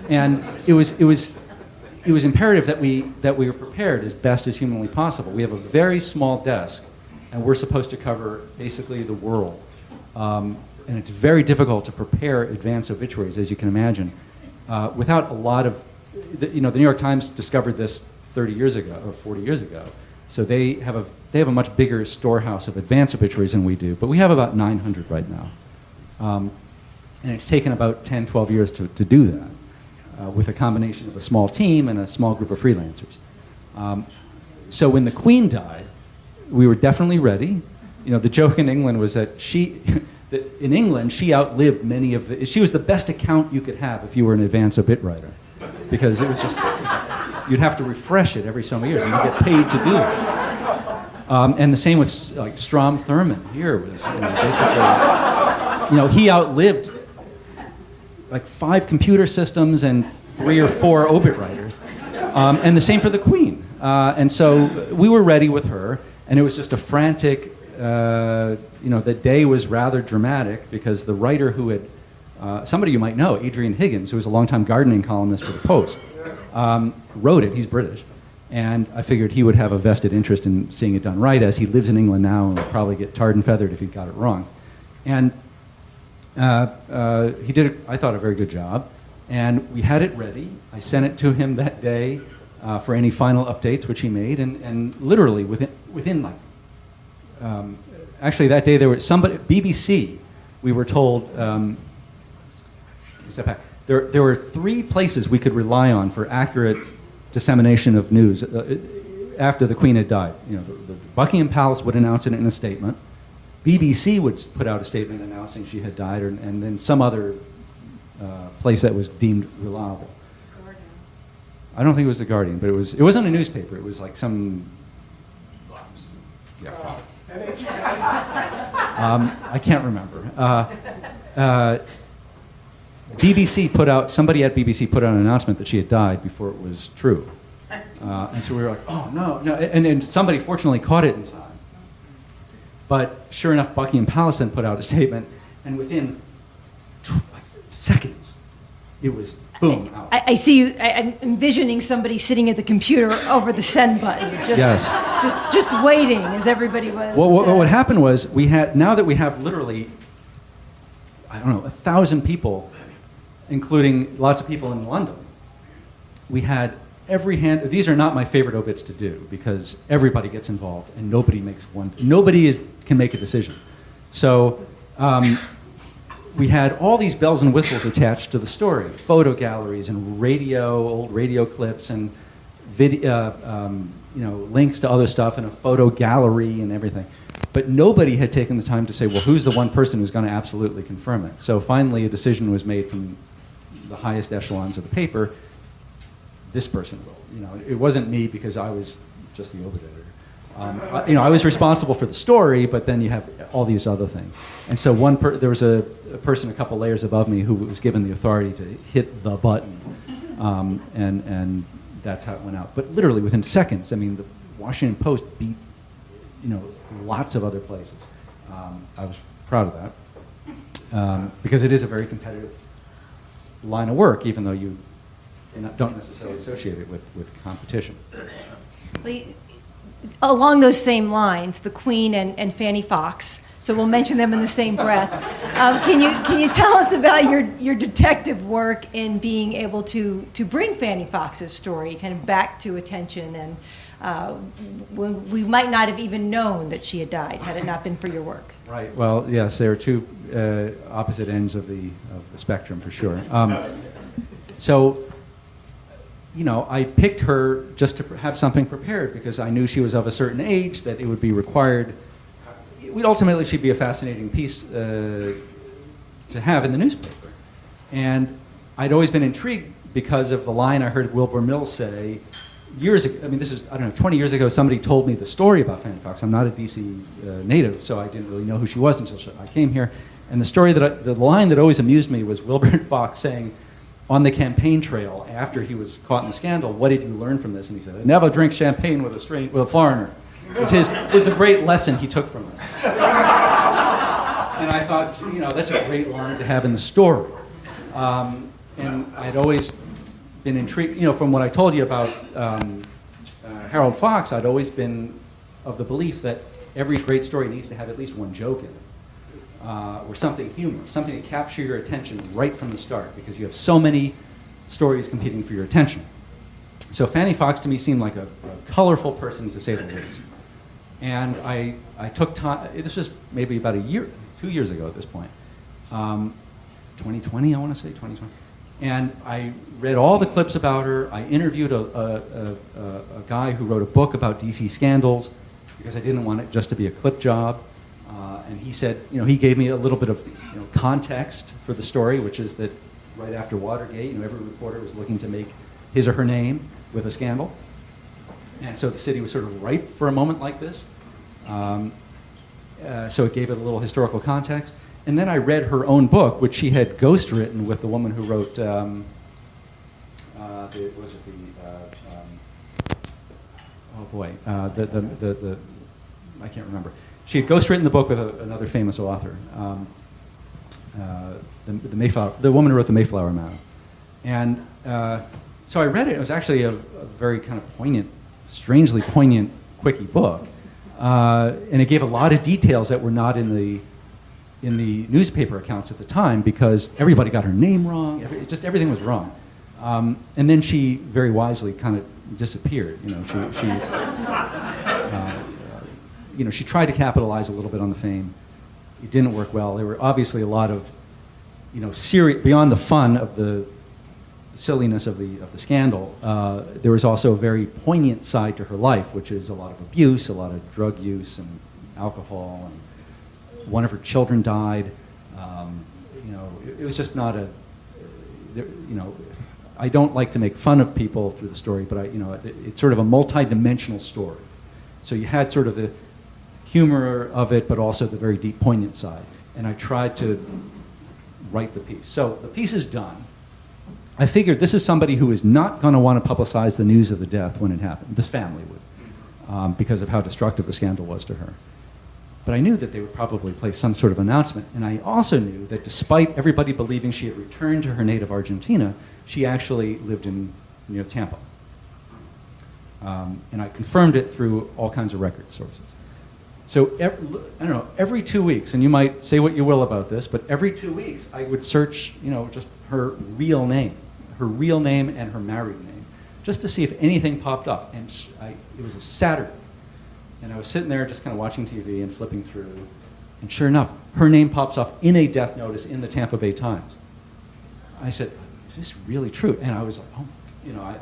And it was imperative that we were prepared as best as humanly possible. We have a very small desk, and we're supposed to cover basically the world. And it's very difficult to prepare advanced obituaries, as you can imagine, without a lot of, the New York Times discovered this 30 years ago, or 40 years ago. So they have a much bigger storehouse of advanced obituaries than we do, but we have about 900 right now. And it's taken about 10, 12 years to do that, with a combination of a small team and a small group of freelancers. So when the Queen died, we were definitely ready. The joke in England was that in England, she outlived many of she was the best account you could have if you were an advanced obit writer, because it was just you'd have to refresh it every so many years, and you get paid to do it. And the same with Strom Thurmond here was basically, he outlived 5 computer systems and 3 or 4 obit writers, and the same for the Queen. And so we were ready with her, and it was just a frantic. The day was rather dramatic because the writer who had, somebody you might know, Adrian Higgins, who was a longtime gardening columnist for the Post, wrote it. He's British. And I figured he would have a vested interest in seeing it done right, as he lives in England now and would probably get tarred and feathered if he got it wrong. And he did, I thought, a very good job. And we had it ready. I sent it to him that day for any final updates, which he made. And literally within actually that day there was BBC, we were told, step back. There were 3 places we could rely on for accurate dissemination of news after the Queen had died. The Buckingham Palace would announce it in a statement. BBC would put out a statement announcing she had died, and then some other place that was deemed reliable. I don't think it was the Guardian, but it wasn't a newspaper. It was like some. Yeah, Fox. I can't remember. Somebody at BBC put out an announcement that she had died before it was true. And so we were like, oh, no. And somebody fortunately caught it in time. But sure enough, Buckingham Palace then put out a statement, and within seconds, it was boom, out. I see you. I'm envisioning somebody sitting at the computer over the send button, just waiting as everybody was. Well, what happened was now that we have literally, 1,000 people, including lots of people in London, we had these are not my favorite obits to do because everybody gets involved and nobody can make a decision. So we had all these bells and whistles attached to the story, photo galleries and old radio clips and video, links to other stuff and a photo gallery and everything. But nobody had taken the time to say, well, who's the one person who's going to absolutely confirm it? So finally a decision was made from the highest echelons of the paper. This person will. It wasn't me because I was just the obit editor. I was responsible for the story, but then you have all these other things. And so there was a person a couple layers above me who was given the authority to hit the button, and that's how it went out. But literally within seconds, the Washington Post beat, lots of other places. I was proud of that because it is a very competitive line of work, even though you don't necessarily associate it with competition. Along those same lines, the Queen and Fanny Fox, so we'll mention them in the same breath. Can you tell us about your detective work in being able to bring Fanny Fox's story kind of back to attention, and when we might not have even known that she had died had it not been for your work? Right. Well, yes, there are two opposite ends of the spectrum for sure. So, you know, I picked her just to have something prepared because I knew she was of a certain age that it would be required. Ultimately, she'd be a fascinating piece to have in the newspaper. And I'd always been intrigued because of the line I heard Wilbur Mills say years ago. I mean, this is, I don't know, 20 years ago, somebody told me the story about Fanny Fox. I'm not a D.C. Native, so I didn't really know who she was until I came here. And the story the line that always amused me was Wilbur Fox saying on the campaign trail after he was caught in the scandal, "What did you learn from this?" And he said, "Never drink champagne with a foreigner." It was a great lesson he took from this. And I thought, you know, that's a great line to have in the story. And I'd always been intrigued, you know, from what I told you about Harold Fox, I'd always been of the belief that every great story needs to have at least one joke in it, or something humorous, something to capture your attention right from the start, because you have so many stories competing for your attention. So Fanny Fox to me seemed like a colorful person, to say the least. And I took time, this was maybe about 2 years ago at this point, 2020, I want to say, 2020. And I read all the clips about her. I interviewed a guy who wrote a book about DC scandals because I didn't want it just to be a clip job. And he said, you know, he gave me a little bit of, you know, context for the story, which is that right after Watergate, you know, every reporter was looking to make his or her name with a scandal. And so the city was sort of ripe for a moment like this. So it gave it a little historical context. And then I read her own book, which she had ghostwritten with the woman who wrote, oh boy, I can't remember. She had ghostwritten the book with another famous author, the woman who wrote the Mayflower Man. And so I read it. It was actually a very kind of poignant, strangely poignant, quickie book. And it gave a lot of details that were not in the newspaper accounts at the time, because everybody got her name wrong. Everything was wrong. And then she very wisely kind of disappeared. You know, she tried to capitalize a little bit on the fame. It didn't work well. There were obviously a lot of, you know, beyond the fun of the silliness of the scandal. There was also a very poignant side to her life, which is a lot of abuse, a lot of drug use and alcohol, and one of her children died. You know, it was just not you know, I don't like to make fun of people through the story, but you know, it's sort of a multi-dimensional story. So you had sort of the humor of it, but also the very deep, poignant side. And I tried to write the piece. So the piece is done. I figured this is somebody who is not going to want to publicize the news of the death when it happened. This family would, because of how destructive the scandal was to her. But I knew that they would probably place some sort of announcement. And I also knew that despite everybody believing she had returned to her native Argentina, she actually lived near Tampa. And I confirmed it through all kinds of record sources. So, I don't know, every 2 weeks, and you might say what you will about this, but every 2 weeks I would search, you know, just her real name and her married name, just to see if anything popped up. And it was a Saturday. And I was sitting there just kind of watching TV and flipping through, and sure enough, her name pops up in a death notice in the Tampa Bay Times. I said, "Is this really true?" And I was like, "Oh," you know, I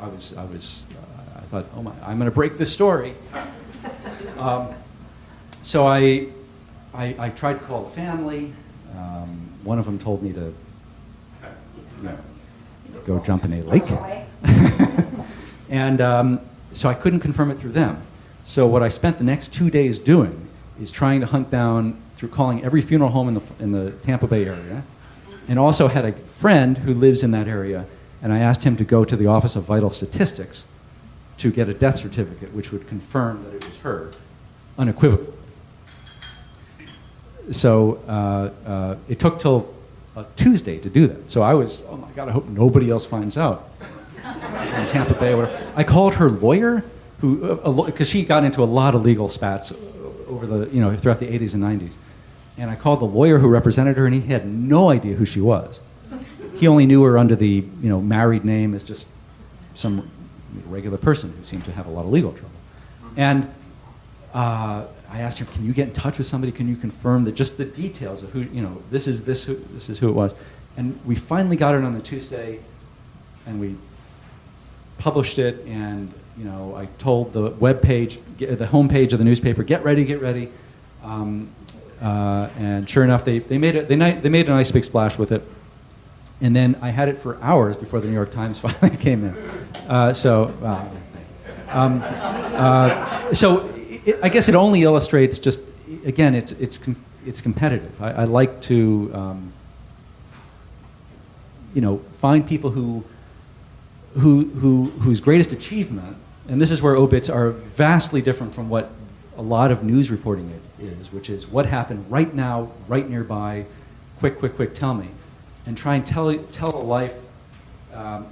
thought, "Oh my, I'm going to break this story." So I tried to call the family. One of them told me to, you know, go jump in a lake, and so I couldn't confirm it through them. So what I spent the next 2 days doing is trying to hunt down, through calling every funeral home in the Tampa Bay area, and also had a friend who lives in that area, and I asked him to go to the Office of Vital Statistics to get a death certificate which would confirm that it was her, unequivocally. So it took till Tuesday to do that. So I was, oh my God, I hope nobody else finds out in Tampa Bay or whatever. I called her lawyer, because she got into a lot of legal spats over throughout the 80s and 90s. And I called the lawyer who represented her, and he had no idea who she was. He only knew her under the married name as just some regular person who seemed to have a lot of legal trouble. And I asked him, can you get in touch with somebody? Can you confirm that just the details of who, this is who it was. And we finally got it on the Tuesday, and we published it, and I told the web page, the homepage of the newspaper, get ready. And sure enough, they made a nice big splash with it. And then I had it for hours before the New York Times finally came in. I guess it only illustrates just, again, it's competitive. I like to find people whose greatest achievement, and this is where obits are vastly different from what a lot of news reporting is, which is what happened right now, right nearby, quick, tell me. And try and tell a life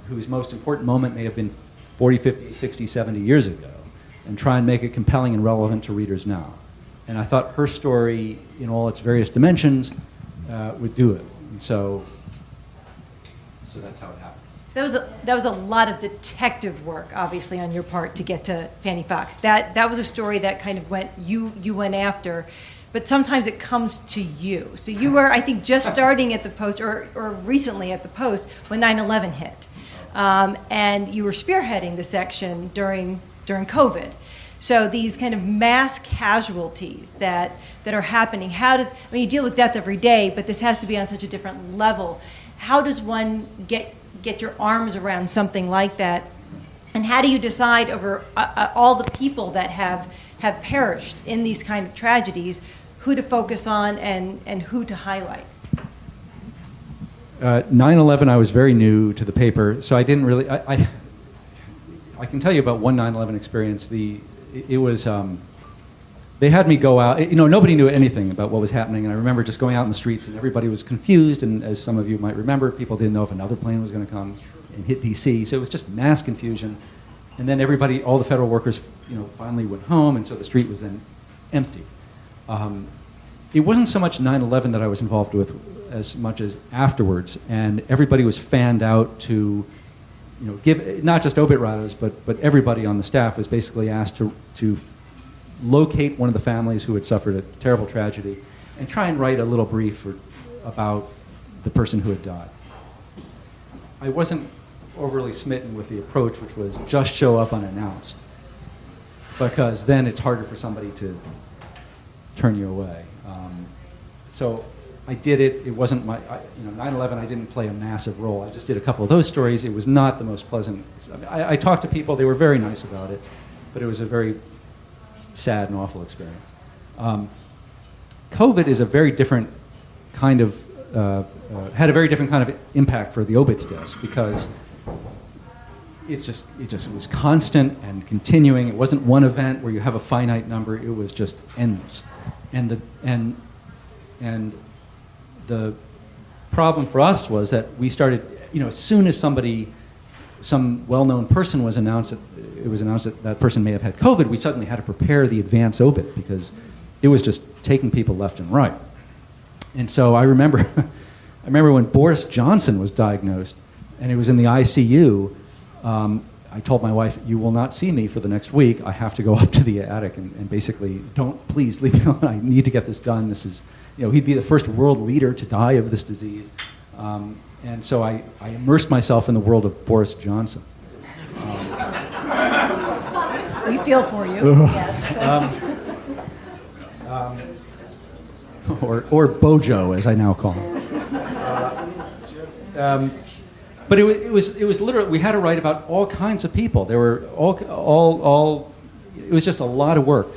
whose most important moment may have been 40, 50, 60, 70 years ago, and try and make it compelling and relevant to readers now. And I thought her story, in all its various dimensions, would do it. And so that's how it happened. So that was a lot of detective work, obviously, on your part to get to Fanny Fox. That was a story that kind of you went after, but sometimes it comes to you. So you were, I think, just starting at the Post, or recently at the Post, when 9/11 hit, and you were spearheading the section during COVID. So these kind of mass casualties that are happening. You deal with death every day, but this has to be on such a different level. How does one get your arms around something like that? And how do you decide over all the people that have perished in these kind of tragedies, who to focus on and who to highlight? 9/11, I was very new to the paper, so I didn't really. I can tell you about one 9/11 experience. It was. They had me go out. Nobody knew anything about what was happening, and I remember just going out in the streets, and everybody was confused. And as some of you might remember, people didn't know if another plane was going to come and hit D.C. So it was just mass confusion. And then all the federal workers, finally went home, and so the street was then empty. It wasn't so much 9/11 that I was involved with as much as afterwards, and everybody was fanned out to, give, not just obit writers, but everybody on the staff was basically asked to locate one of the families who had suffered a terrible tragedy and try and write a little brief about the person who had died. I wasn't overly smitten with the approach, which was just show up unannounced, because then it's harder for somebody to turn you away. So I did it. It wasn't 9/11, I didn't play a massive role. I just did a couple of those stories. It was not the most pleasant. I talked to people. They were very nice about it, but it was a very sad and awful experience. COVID is a very different kind of, had a very different kind of impact for the obits desk, because it was constant and continuing. It wasn't one event where you have a finite number. It was just endless. And the problem for us was that we started, as soon as some well-known person was announced, it was announced that that person may have had COVID, we suddenly had to prepare the advance obit, because it was just taking people left and right. And so I remember when Boris Johnson was diagnosed and he was in the ICU, I told my wife, you will not see me for the next week. I have to go up to the attic and basically, please leave me alone. I need to get this done. This is, he'd be the first world leader to die of this disease. And so I immersed myself in the world of Boris Johnson. We feel for you. Yes. Or Bojo, as I now call him. But it was literally, we had to write about all kinds of people. There were all it was just a lot of work.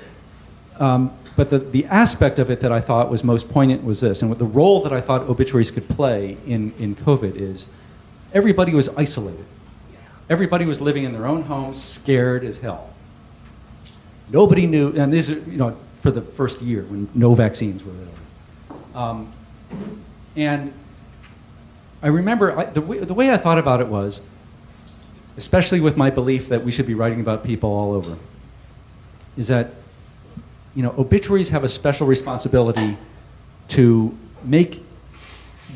But the aspect of it that I thought was most poignant was this, and what the role that I thought obituaries could play in COVID is everybody was isolated. Everybody was living in their own homes, scared as hell. Nobody knew, and these are, for the first year when no vaccines were available. And I remember the way I thought about it was, especially with my belief that we should be writing about people all over, is that obituaries have a special responsibility to make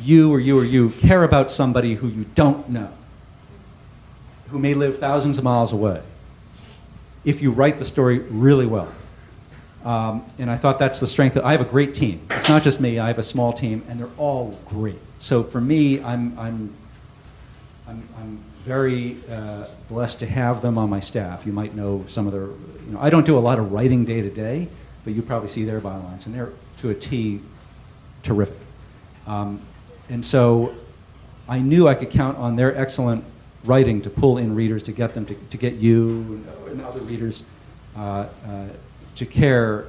you care about somebody who you don't know, who may live thousands of miles away, if you write the story really well. And I thought that's the strength. I have a great team. It's not just me. I have a small team, and they're all great. So for me, I'm very blessed to have them on my staff. You might know some of their. I don't do a lot of writing day to day, but you probably see their bylines, and they're to a T terrific. And so I knew I could count on their excellent writing to pull in readers, to get them to get you and other readers to care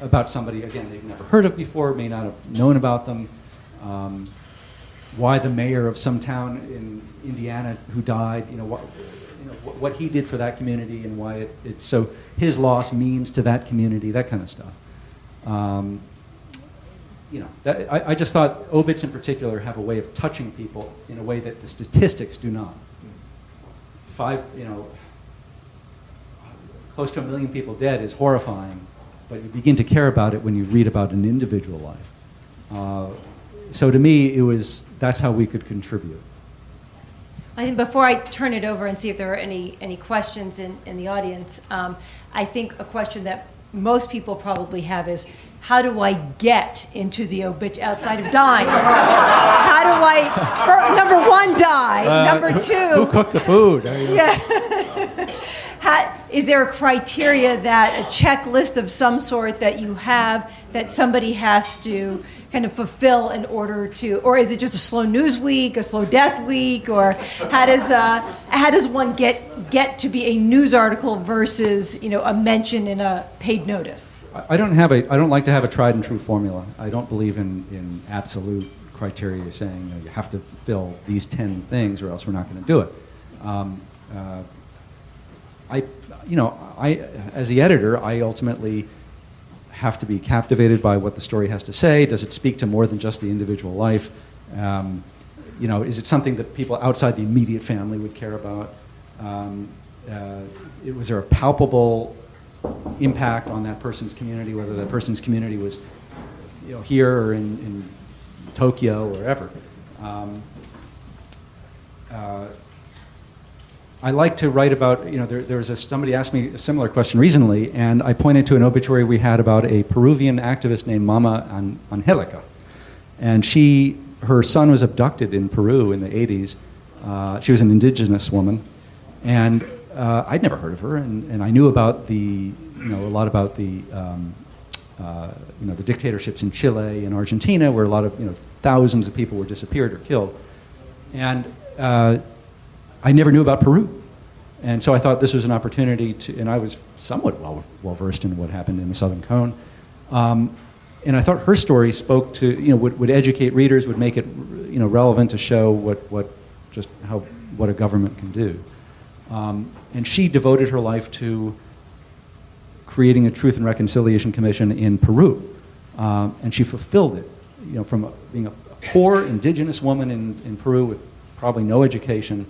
about somebody, again, they've never heard of before, may not have known about them, why the mayor of some town in Indiana who died, what he did for that community and why it's so his loss means to that community, that kind of stuff. I just thought obits in particular have a way of touching people in a way that the statistics do not. Close to 1 million people dead is horrifying, but you begin to care about it when you read about an individual life. So to me, that's how we could contribute. I think before I turn it over and see if there are any questions in the audience, I think a question that most people probably have is, how do I get into the outside of dying? How do I, number one, die? Number two, who cooked the food? Yeah. Is there a criteria that a checklist of some sort that you have that somebody has to kind of fulfill in order to, or is it just a slow news week, a slow death week, or how does one get to be a news article versus a mention in a paid notice? I don't like to have a tried and true formula. I don't believe in absolute criteria saying you have to fill these 10 things or else we're not going to do it. As the editor, I ultimately have to be captivated by what the story has to say. Does it speak to more than just the individual life? Is it something that people outside the immediate family would care about? Was there a palpable impact on that person's community, whether that person's community was here or in Tokyo or wherever? I like to write about, somebody asked me a similar question recently, and I pointed to an obituary we had about a Peruvian activist named Mama Angelica. And her son was abducted in Peru in the 80s. She was an indigenous woman, and I'd never heard of her, and I knew about a lot about the dictatorships in Chile and Argentina, where a lot of, thousands of people were disappeared or killed. And I never knew about Peru. And so I thought this was an opportunity and I was somewhat well versed in what happened in the Southern Cone. And I thought her story spoke to, would educate readers, would make it, relevant to show what a government can do. And she devoted her life to creating a Truth and Reconciliation Commission in Peru. And she fulfilled it, from being a poor indigenous woman in Peru with probably no education,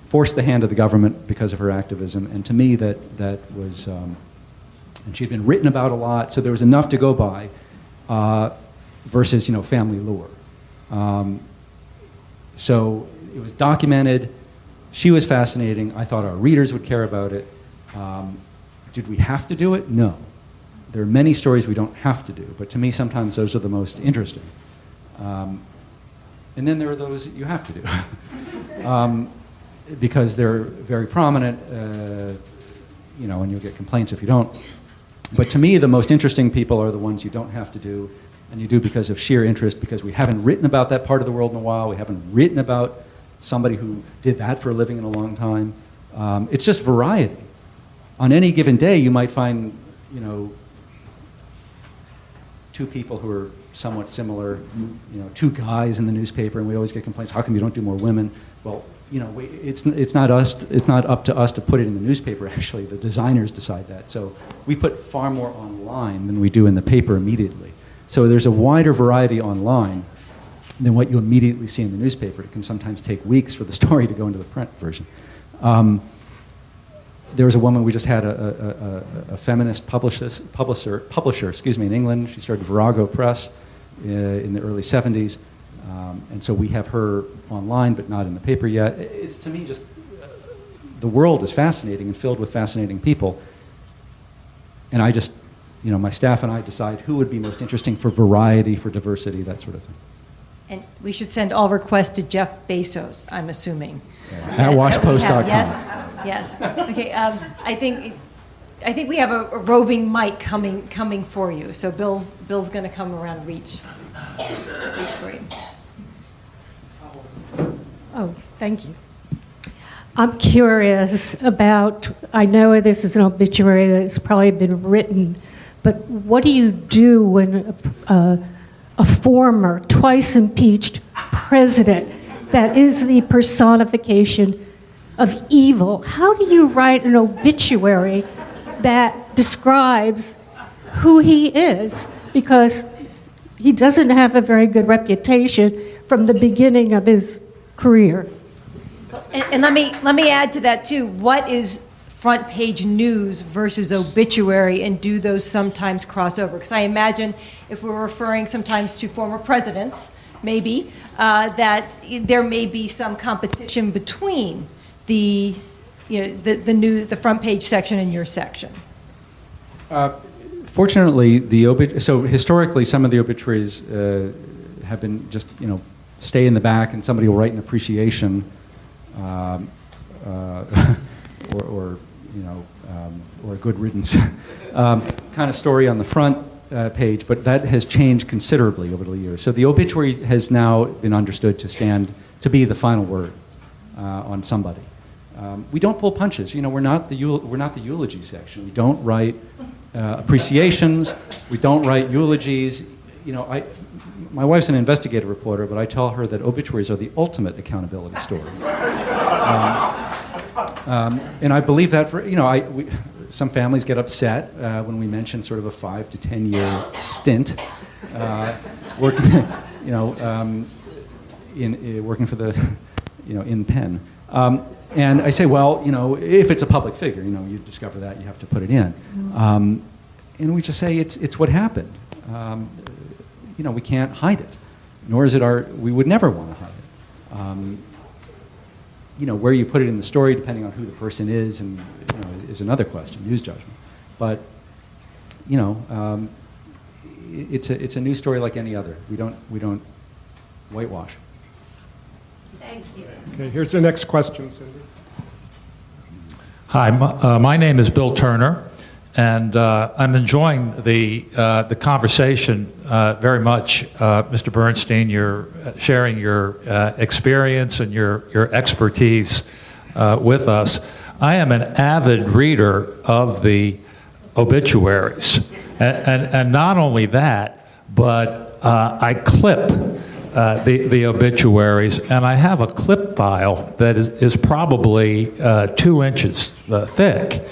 forced the hand of the government because of her activism. And to me, that was, and she'd been written about a lot, so there was enough to go by, versus, family lore. So it was documented. She was fascinating. I thought our readers would care about it. Did we have to do it? No. There are many stories we don't have to do, but to me, sometimes those are the most interesting. And then there are those that you have to do. Because they're very prominent, and you'll get complaints if you don't. But to me, the most interesting people are the ones you don't have to do, and you do because of sheer interest, because we haven't written about that part of the world in a while. We haven't written about somebody who did that for a living in a long time. It's just variety. On any given day, you might find, two people who are somewhat similar, two guys in the newspaper, and we always get complaints, how come you don't do more women? Well, it's not up to us to put it in the newspaper, actually. The designers decide that. So we put far more online than we do in the paper immediately. So there's a wider variety online than what you immediately see in the newspaper. It can sometimes take weeks for the story to go into the print version. There was a woman, we just had a feminist publisher, in England. She started Virago Press in the early 70s. And so we have her online, but not in the paper yet. It's, to me, just the world is fascinating and filled with fascinating people. and I just, my staff and I decide who would be most interesting for variety, for diversity, that sort of thing. And we should send all requests to Jeff Bezos, I'm assuming. At washpost.com. Yes, yes. Okay, I think we have a roving mic coming for you. So Bill's going to come around and reach for you. Oh, thank you. I'm curious about, I know this is an obituary that's probably been written, but what do you do when a former, twice impeached president that is the personification of evil, how do you write an obituary that describes who he is? Because he doesn't have a very good reputation from the beginning of his career. And let me add to that too. What is front page news versus obituary, and do those sometimes cross over? Because I imagine if we're referring sometimes to former presidents, maybe that there may be some competition between the news, the front page section, and your section. Fortunately, so historically, some of the obituaries have been just stay in the back, and somebody will write an appreciation, or a good riddance kind of story on the front page, but that has changed considerably over the years. So the obituary has now been understood to be the final word on somebody. We don't pull punches. We're not the eulogy section. We don't write appreciations. We don't write eulogies. My wife's an investigative reporter, but I tell her that obituaries are the ultimate accountability story. And I believe that some families get upset when we mention sort of a 5 to 10 year stint working, working for the, in pen. And I say, well, if it's a public figure, you discover that, you have to put it in. And we just say it's what happened. We can't hide it, nor is it we would never want to hide it. Where you put it in the story, depending on who the person is, and is another question, news judgment. But it's a news story like any other. We don't whitewash. Thank you. Okay, here's the next question, Cindy. Hi, my name is Bill Turner, and I'm enjoying the conversation very much. Mr. Bernstein, you're sharing your experience and your expertise with us. I am an avid reader of the obituaries, and not only that, but I clip the obituaries, and I have a clip file that is probably 2 inches thick.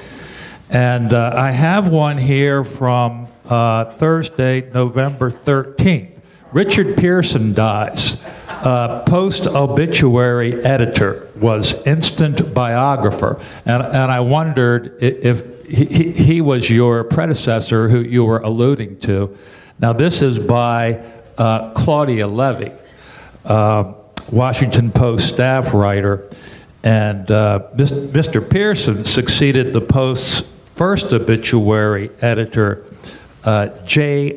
And I have one here from Thursday, November 13th. Richard Pearson dies. Post-obituary editor, was instant biographer. And I wondered if he was your predecessor who you were alluding to. Now, this is by Claudia Levy, Washington Post staff writer. And Mr. Pearson succeeded the Post's first obituary editor, J.Y.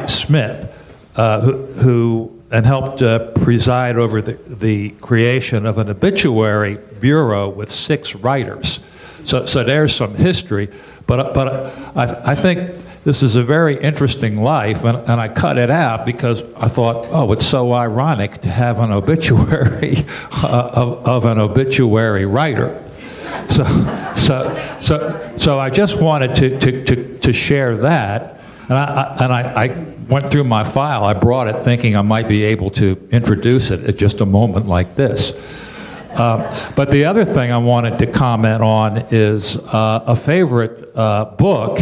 Smith, who helped preside over the creation of an obituary bureau with 6 writers. So there's some history, but I think this is a very interesting life, and I cut it out because I thought, oh, it's so ironic to have an obituary of an obituary writer. So I just wanted to share that, and I went through my file. I brought it thinking I might be able to introduce it at just a moment like this. But the other thing I wanted to comment on is a favorite book,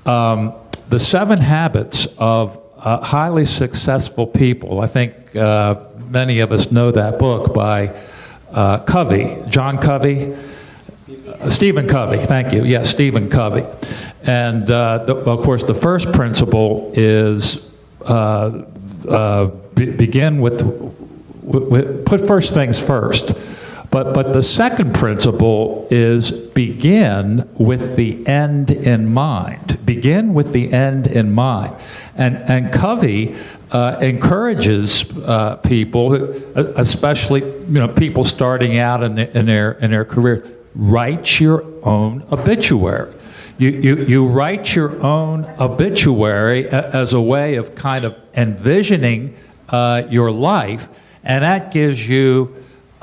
The 7 Habits of Highly Successful People. I think many of us know that book by Covey, John Covey. Stephen Covey, thank you. Yes, Stephen Covey. And of course, the first principle is begin with put first things first. But the second principle is begin with the end in mind. Begin with the end in mind. And Covey encourages people, especially people starting out in their career, write your own obituary. You write your own obituary as a way of kind of envisioning your life, and that gives you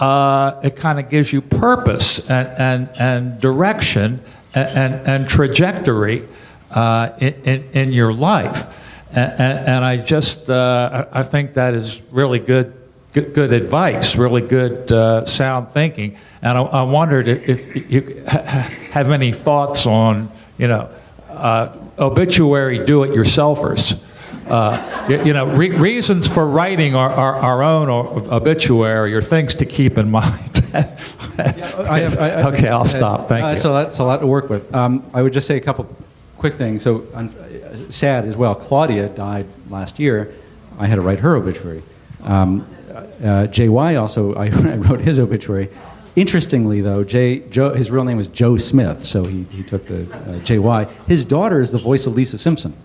it kind of gives you purpose and direction and trajectory in your life. And I just I think that is really good advice, really good sound thinking. And I wondered if you have any thoughts on obituary do-it-yourselfers. Reasons for writing our own obituary or things to keep in mind. Okay, I'll stop. Thank you. So that's a lot to work with. I would just say a couple quick things. So sad as well. Claudia died last year. I had to write her obituary. JY also, I wrote his obituary. Interestingly, though, his real name was Joe Smith, so he took the JY. His daughter is the voice of Lisa Simpson.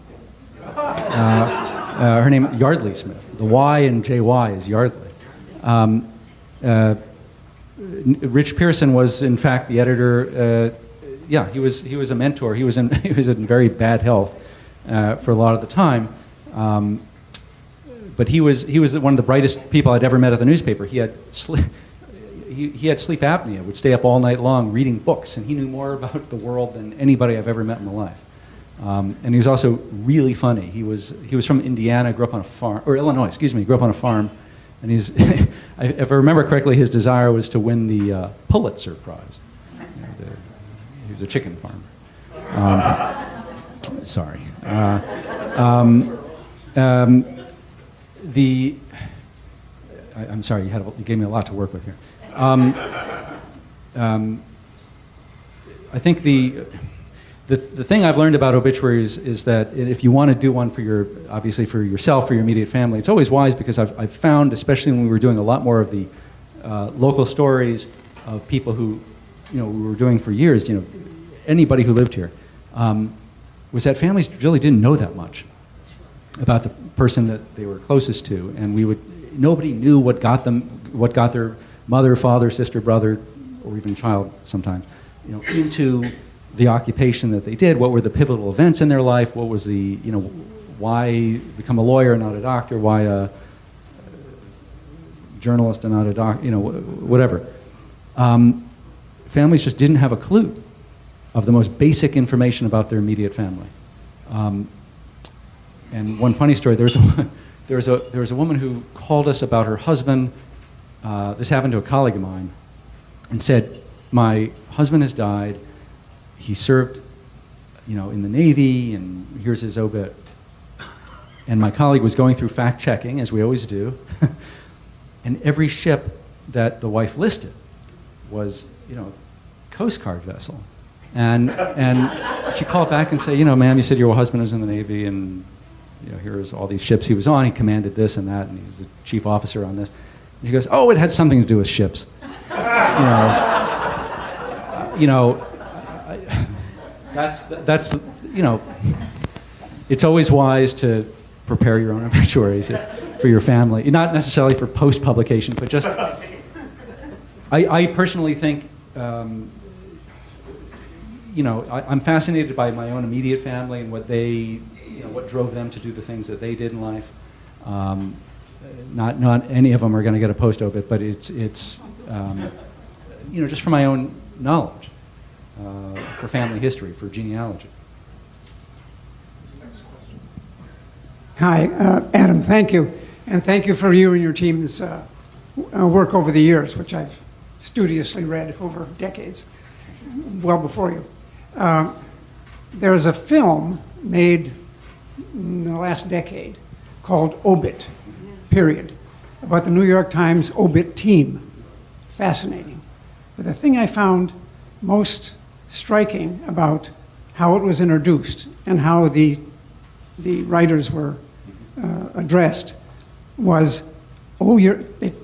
Her name Yardley Smith. The Y in JY is Yardley. Rich Pearson was, in fact, the editor. He was a mentor. He was in very bad health for a lot of the time. But he was one of the brightest people I'd ever met at the newspaper. He had sleep apnea, would stay up all night long reading books, and he knew more about the world than anybody I've ever met in my life. And he was also really funny. He was from Indiana, grew up on a farm, or Illinois, grew up on a farm. And he's, if I remember correctly, his desire was to win the Pulitzer Prize. He was a chicken farmer. Sorry. I'm sorry, you gave me a lot to work with here. I think the thing I've learned about obituaries is that if you want to do one for obviously for yourself, for your immediate family, it's always wise, because I've found, especially when we were doing a lot more of the local stories of people who, we were doing for years, anybody who lived here, was that families really didn't know that much about the person that they were closest to, and nobody knew what got their mother, father, sister, brother, or even child sometimes, into the occupation that they did. What were the pivotal events in their life? What was the, why become a lawyer, not a doctor? Why a journalist and not a doctor? Whatever. Families just didn't have a clue of the most basic information about their immediate family. And one funny story: there was a woman who called us about her husband. This happened to a colleague of mine, and said, "My husband has died. He served, in the Navy, and here's his obit." And my colleague was going through fact checking, as we always do, and every ship that the wife listed was, Coast Guard vessel. And she called back and said, "Ma'am, you said your husband was in the Navy, and here's all these ships he was on. He commanded this and that, and he was the chief officer on this." And she goes, "Oh, it had something to do with ships." That's it's always wise to prepare your own obituaries for your family, not necessarily for post-publication, but just. I personally think, I'm fascinated by my own immediate family and what they, what drove them to do the things that they did in life. Not any of them are going to get a post obit, but it's just for my own knowledge, for family history, for genealogy. Hi, Adam, thank you. And thank you for you and your team's work over the years, which I've studiously read over decades, well before you. There's a film made in the last decade called Obit, period, about the New York Times Obit team. Fascinating. But the thing I found most striking about how it was introduced and how the writers were addressed was, it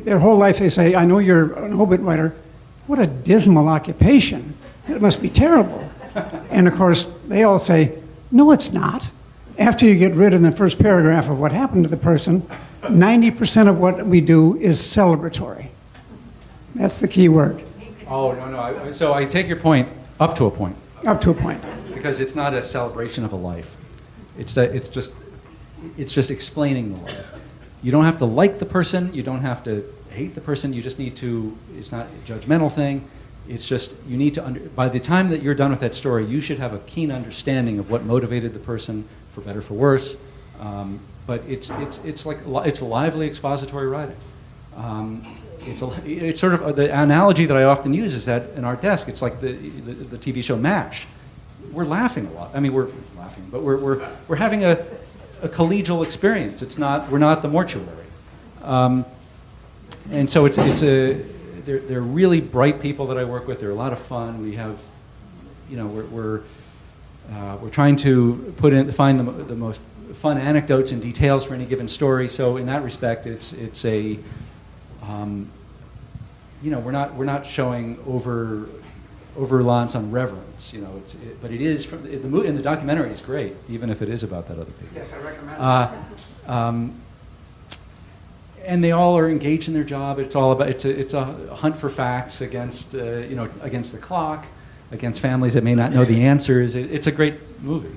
their whole life they say, I know you're an obit writer. What a dismal occupation. It must be terrible. And of course, they all say, no, it's not. After you get rid of the first paragraph of what happened to the person, 90% of what we do is celebratory. That's the key word. Oh, no. So I take your point up to a point. Up to a point. Because it's not a celebration of a life. It's just explaining the life. You don't have to like the person. You don't have to hate the person. You just need to, it's not a judgmental thing. It's just, you need to, by the time that you're done with that story, you should have a keen understanding of what motivated the person, for better, for worse. But it's lively expository writing. It's sort of, the analogy that I often use is that in our desk, it's like the TV show MASH. We're laughing a lot. I mean, we're laughing, but we're having a collegial experience. We're not the mortuary. And so they're really bright people that I work with. They're a lot of fun. We have, we're trying to find the most fun anecdotes and details for any given story. So in that respect, it's we're not showing over-reliance on reverence. But it is and the documentary is great, even if it is about that other piece. Yes, I recommend it. And they all are engaged in their job. It's all about it's a hunt for facts against against the clock, against families that may not know the answers. It's a great movie.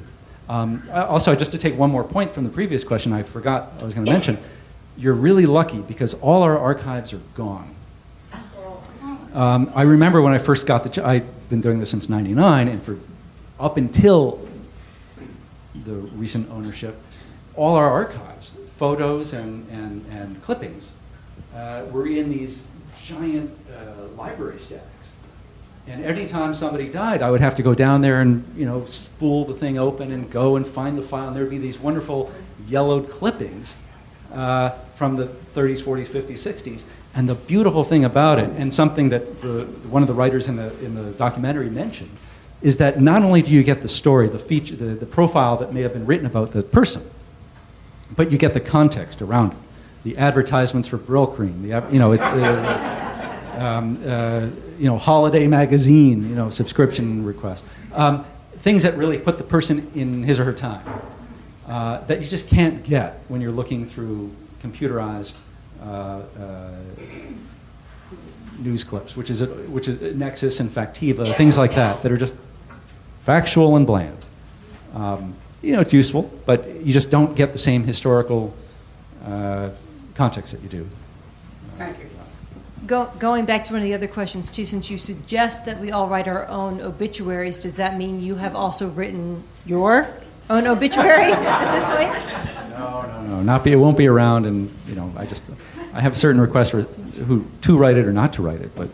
Also, just to take one more point from the previous question, I forgot I was going to mention. You're really lucky because all our archives are gone. I remember when I first got the job. I've been doing this since '99, and up until the recent ownership, all our archives, photos and clippings, were in these giant library stacks. And every time somebody died, I would have to go down there and spool the thing open and go and find the file. And there would be these wonderful yellowed clippings from the 30s, 40s, 50s, 60s. And the beautiful thing about it, and something that one of the writers in the documentary mentioned, is that not only do you get the story, the feature, the profile that may have been written about the person, but you get the context around it. The advertisements for Brill Cream, holiday magazine, subscription request. Things that really put the person in his or her time that you just can't get when you're looking through computerized news clips, which is Nexus and Factiva, things like that are just factual and bland. It's useful, but you just don't get the same historical context that you do. Thank you. Going back to one of the other questions, too, since you suggest that we all write our own obituaries, does that mean you have also written your own obituary at this point? No, it won't be around, and I have certain requests for who to write it or not to write it, but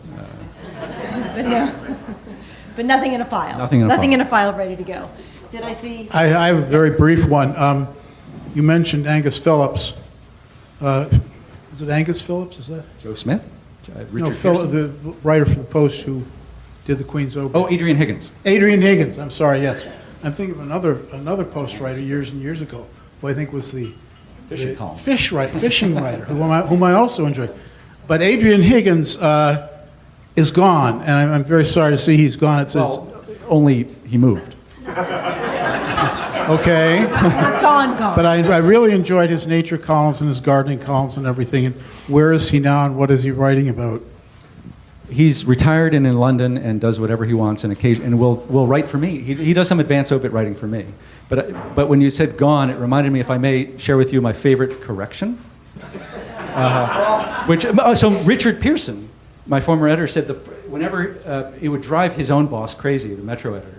but nothing in a file. Nothing in a file ready to go. Did I see? I have a very brief one. You mentioned Angus Phillips. Is it Angus Phillips? Is that Joe Smith? No, the writer for the Post who did the Queen's Obit. Oh, Adrian Higgins. Adrian Higgins. I'm sorry. Yes, I'm thinking of another Post writer years and years ago, who I think was the fishing writer, whom I also enjoyed. But Adrian Higgins is gone, and I'm very sorry to see he's gone. Only he moved. Okay. Gone. But I really enjoyed his nature columns and his gardening columns and everything. And where is he now, and what is he writing about? He's retired and in London and does whatever he wants, and will write for me. He does some advance obit writing for me. But when you said gone, it reminded me, if I may share with you my favorite correction. So Richard Pearson, my former editor, said whenever it would drive his own boss crazy, the Metro editor,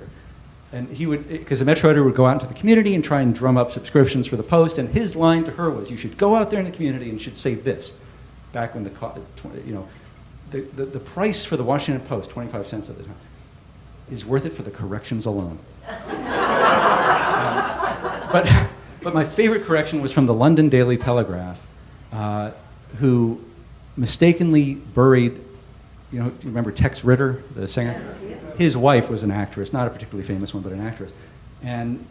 and he would, because the Metro editor would go out into the community and try and drum up subscriptions for the Post, and his line to her was, "You should go out there in the community and you should say this." Back when the price for the Washington Post, 25 cents at the time, is worth it for the corrections alone. But my favorite correction was from the London Daily Telegraph, who mistakenly buried, you remember Tex Ritter, the singer? His wife was an actress, not a particularly famous one, but an actress. And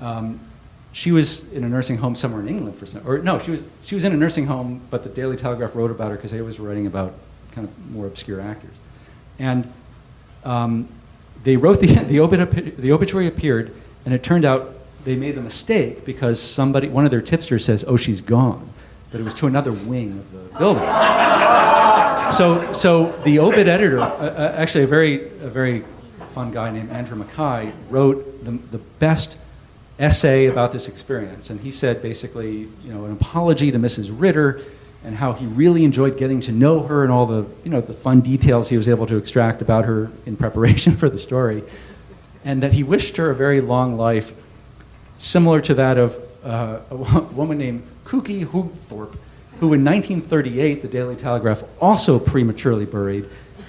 she was in a nursing home somewhere in England for some, or no, she was in a nursing home, but the Daily Telegraph wrote about her because they was writing about kind of more obscure actors. And they wrote the obituary appeared, and it turned out they made a mistake because one of their tipsters says, "Oh, she's gone," but it was to another wing of the building. So the obit editor, actually a very fun guy named Andrew Mackay, wrote the best essay about this experience, and he said basically, an apology to Mrs. Ritter, and how he really enjoyed getting to know her and all the, the fun details he was able to extract about her in preparation for the story, and that he wished her a very long life, similar to that of a woman named Cookie Hoogthorpe, who in 1938 the Daily Telegraph also prematurely buried,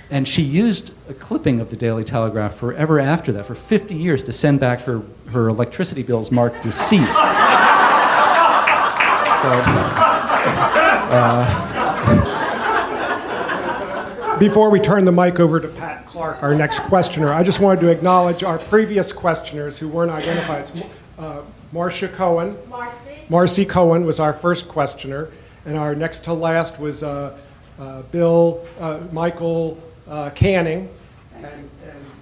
and she used a clipping of the Daily Telegraph forever after that, for 50 years, to send back her electricity bills marked deceased. Before we turn the mic over to Pat Clark, our next questioner, I just wanted to acknowledge our previous questioners who weren't identified. It's Marcia Cohen. Marcy Cohen was our first questioner, and our next to last was Michael Canning and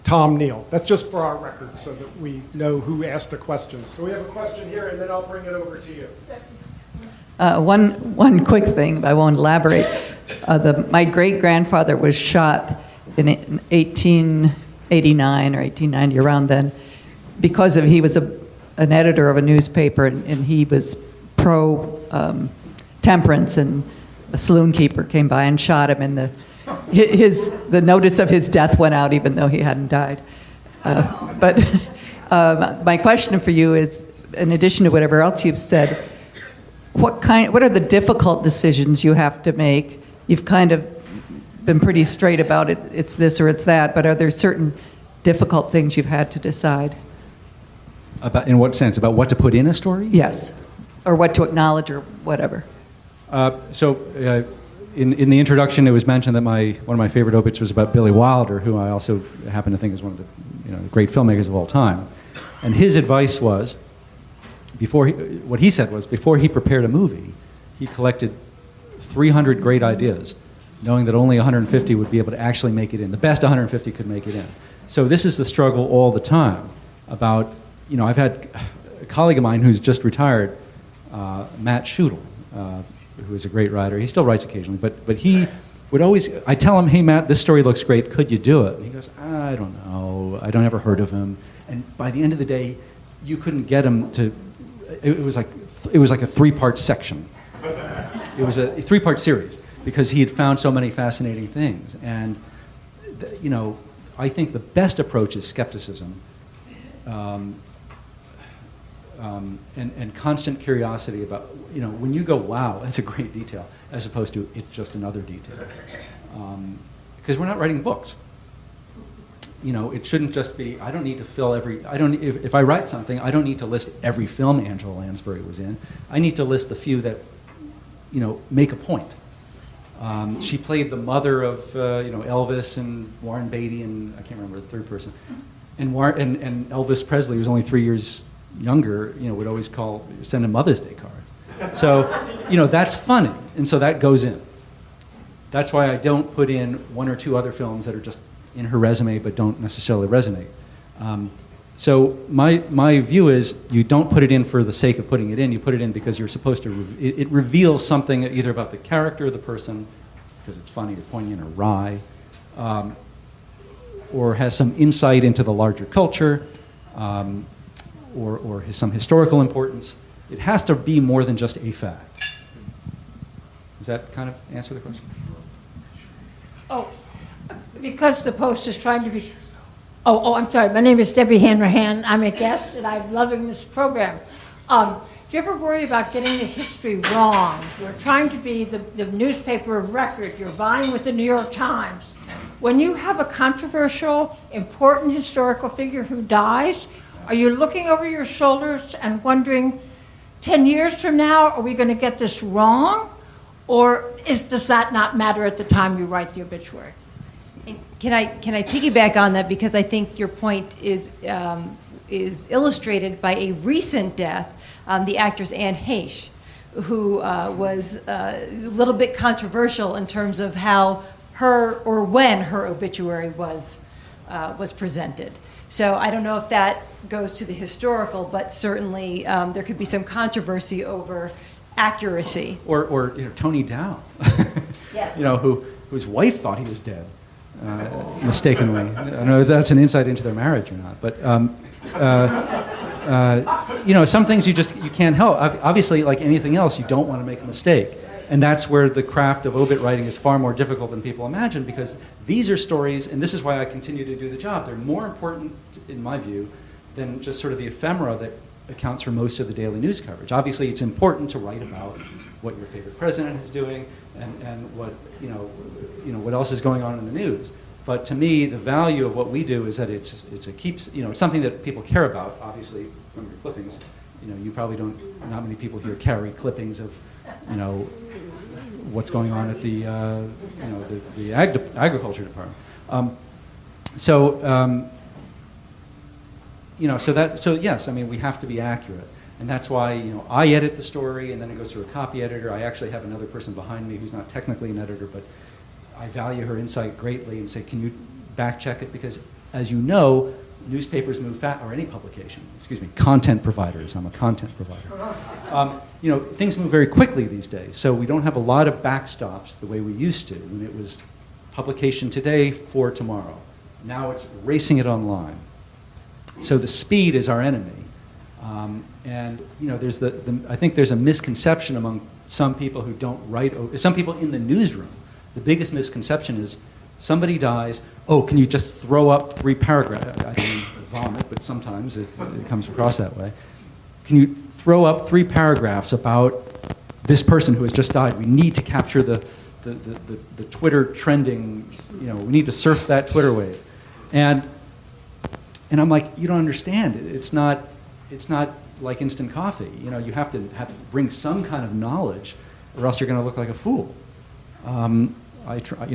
Tom Neal. That's just for our record so that we know who asked the questions. So we have a question here, and then I'll bring it over to you. One quick thing, I won't elaborate. My great-grandfather was shot in 1889 or 1890, around then, because he was an editor of a newspaper, and he was pro-temperance, and a saloon keeper came by and shot him, and the notice of his death went out even though he hadn't died. But my question for you is, in addition to whatever else you've said, what are the difficult decisions you have to make? You've kind of been pretty straight about it, it's this or it's that, but are there certain difficult things you've had to decide? In what sense? About what to put in a story? Yes, or what to acknowledge or whatever. In the introduction, it was mentioned that one of my favorite obits was about Billy Wilder, who I also happen to think is one of the great filmmakers of all time. And his advice was, before he prepared a movie, he collected 300 great ideas, knowing that only 150 would be able to actually make it in. The best 150 could make it in. So this is the struggle all the time about, I've had a colleague of mine who's just retired, Matt Schudel, who is a great writer. He still writes occasionally, but he would always, I tell him, "Hey Matt, this story looks great, could you do it?" And he goes, "I don't know, I don't ever heard of him." And by the end of the day, you couldn't get him to, it was like a 3-part section. It was a 3-part series, because he had found so many fascinating things. And, I think the best approach is skepticism, and constant curiosity about, when you go, "Wow, that's a great detail," as opposed to, "It's just another detail." Because we're not writing books. It shouldn't just be, I don't need to fill if I write something, I don't need to list every film Angela Lansbury was in. I need to list the few that, make a point. She played the mother of, Elvis and Warren Beatty, and I can't remember the third person. And Elvis Presley, who was only 3 years younger, would always send him Mother's Day cards. So, that's funny, and so that goes in. That's why I don't put in 1 or 2 other films that are just in her resume but don't necessarily resonate. So my view is, you don't put it in for the sake of putting it in. You put it in because you're supposed to. It reveals something either about the character of the person, because it's funny or poignant or wry, or has some insight into the larger culture, or has some historical importance. It has to be more than just a fact. Does that kind of answer the question? Oh, because the Post is trying to be... Oh, I'm sorry. My name is Debbie Hanrahan. I'm a guest, and I'm loving this program. Do you ever worry about getting the history wrong? You're trying to be the newspaper of record. You're vying with the New York Times. When you have a controversial, important historical figure who dies, are you looking over your shoulders and wondering, 10 years from now, are we going to get this wrong? Or does that not matter at the time you write the obituary? Can I piggyback on that, because I think your point is illustrated by a recent death the actress Anne Heche, who was a little bit controversial in terms of how her or when her obituary was presented. So I don't know if that goes to the historical, but certainly there could be some controversy over accuracy. Or Tony Dow, Yes. whose wife thought he was dead, mistakenly. I don't know if that's an insight into their marriage or not, but some things you can't help. Obviously, like anything else, you don't want to make a mistake. And that's where the craft of obit writing is far more difficult than people imagine, because these are stories, and this is why I continue to do the job. They're more important, in my view, than just sort of the ephemera that accounts for most of the daily news coverage. Obviously, it's important to write about what your favorite president is doing and what what else is going on in the news. But to me, the value of what we do is that it's something that people care about. Obviously, from your clippings, you probably not many people here carry clippings of, what's going on at the agriculture department. So yes, I mean, we have to be accurate. And that's why, I edit the story and then it goes through a copy editor. I actually have another person behind me who's not technically an editor, but I value her insight greatly and say, can you back check it? Because as you know, newspapers move fast, or any publication, content providers, I'm a content provider. Things move very quickly these days. So we don't have a lot of backstops the way we used to when it was publication today for tomorrow. Now it's racing it online. So the speed is our enemy. There's I think there's a misconception among some people who don't write, some people in the newsroom. The biggest misconception is somebody dies, can you just throw up 3 paragraphs? I don't vomit, but sometimes it comes across that way. Can you throw up 3 paragraphs about this person who has just died? We need to capture the Twitter trending, we need to surf that Twitter wave. And I'm like, you don't understand. It's not like instant coffee. You have to bring some kind of knowledge, or else you're going to look like a fool. I try,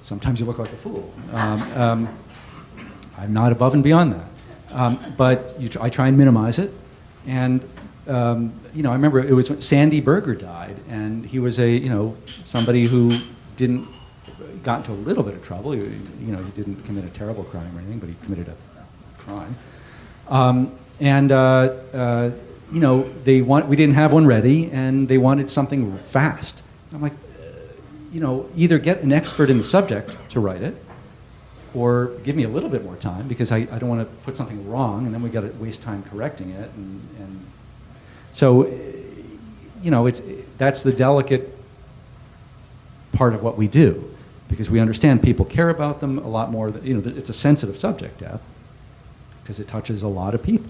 sometimes you look like a fool. I'm not above and beyond that. But I try and minimize it. And, I remember it was when Sandy Berger died, and he was somebody who got into a little bit of trouble. He didn't commit a terrible crime or anything, but he committed a crime. We didn't have one ready, and they wanted something fast. I'm like, either get an expert in the subject to write it, or give me a little bit more time, because I don't want to put something wrong, and then we got to waste time correcting it. And so, that's the delicate part of what we do, because we understand people care about them a lot more. It's a sensitive subject, death, because it touches a lot of people.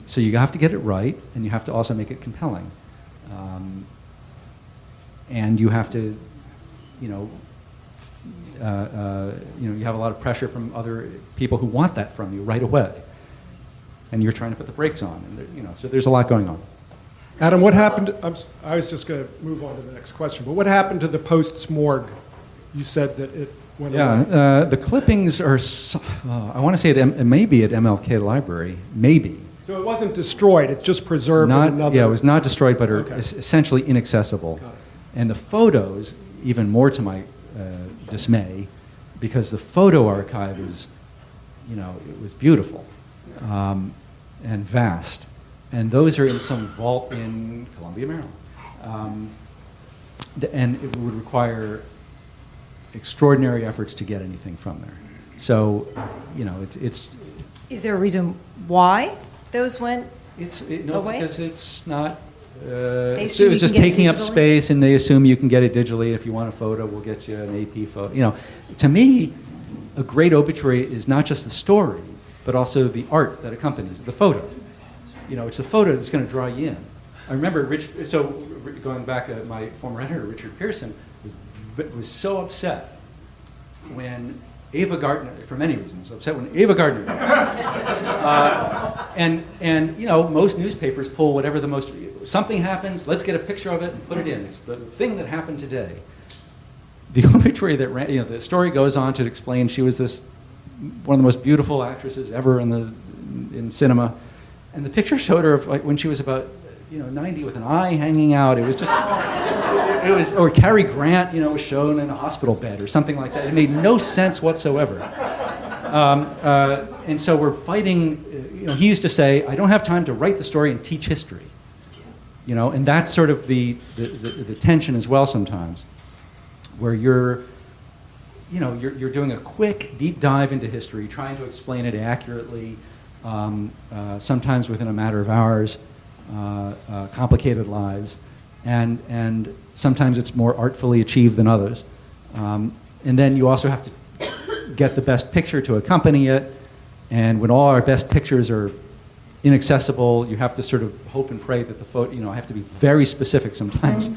So you have to get it right, and you have to also make it compelling. And you have to, you have a lot of pressure from other people who want that from you right away. And you're trying to put the brakes on. And so there's a lot going on. Adam, what happened? I was just going to move on to the next question, but what happened to the Post's morgue? You said that it went away. The clippings are, I want to say it may be at MLK Library, maybe. So it wasn't destroyed, it's just preserved in another... Yeah, it was not destroyed, but are essentially inaccessible. And the photos, even more to my dismay, because the photo archive is, it was beautiful and vast. And those are in some vault in Columbia, Maryland. And it would require extraordinary efforts to get anything from there. So, it's... Is there a reason why those went No, away? because it's not... it was just taking up space, and they assume you can get it digitally. If you want a photo, we'll get you an AP photo. To me, a great obituary is not just the story, but also the art that accompanies it, the photo. It's the photo that's going to draw you in. I remember going back, my former editor, Richard Pearson, was so upset when Ava Gardner, for many reasons, upset when Ava Gardner died. And most newspapers pull whatever something happens, let's get a picture of it and put it in. It's the thing that happened today. The obituary that ran, the story goes on to explain she was one of the most beautiful actresses ever in cinema, And the picture showed her of like when she was about 90 with an eye hanging out. It was just, or Cary Grant, was shown in a hospital bed or something like that. It made no sense whatsoever. And so we're fighting. He used to say, "I don't have time to write the story and teach history." And that's sort of the tension as well sometimes, where you're doing a quick deep dive into history, trying to explain it accurately, sometimes within a matter of hours, complicated lives, and sometimes it's more artfully achieved than others. And then you also have to get the best picture to accompany it, and when all our best pictures are inaccessible, you have to sort of hope and pray that the photo, I have to be very specific sometimes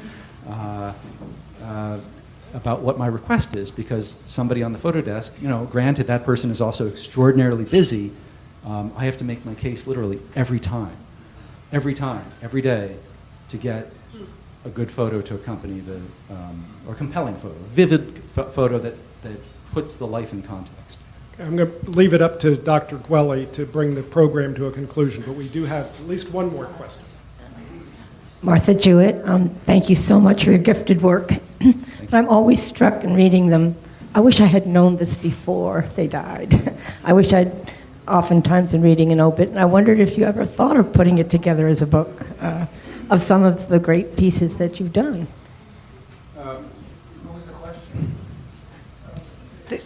about what my request is, because somebody on the photo desk, granted that person is also extraordinarily busy, I have to make my case literally every day, to get a good photo to accompany or compelling photo, vivid photo that puts the life in context. I'm going to leave it up to Dr. Gueli to bring the program to a conclusion, but we do have at least one more question. Martha Jewett, thank you so much for your gifted work. But I'm always struck in reading them. I wish I had known this before they died. I wish I'd oftentimes in reading an obit, and I wondered if you ever thought of putting it together as a book of some of the great pieces that you've done. What was the question? The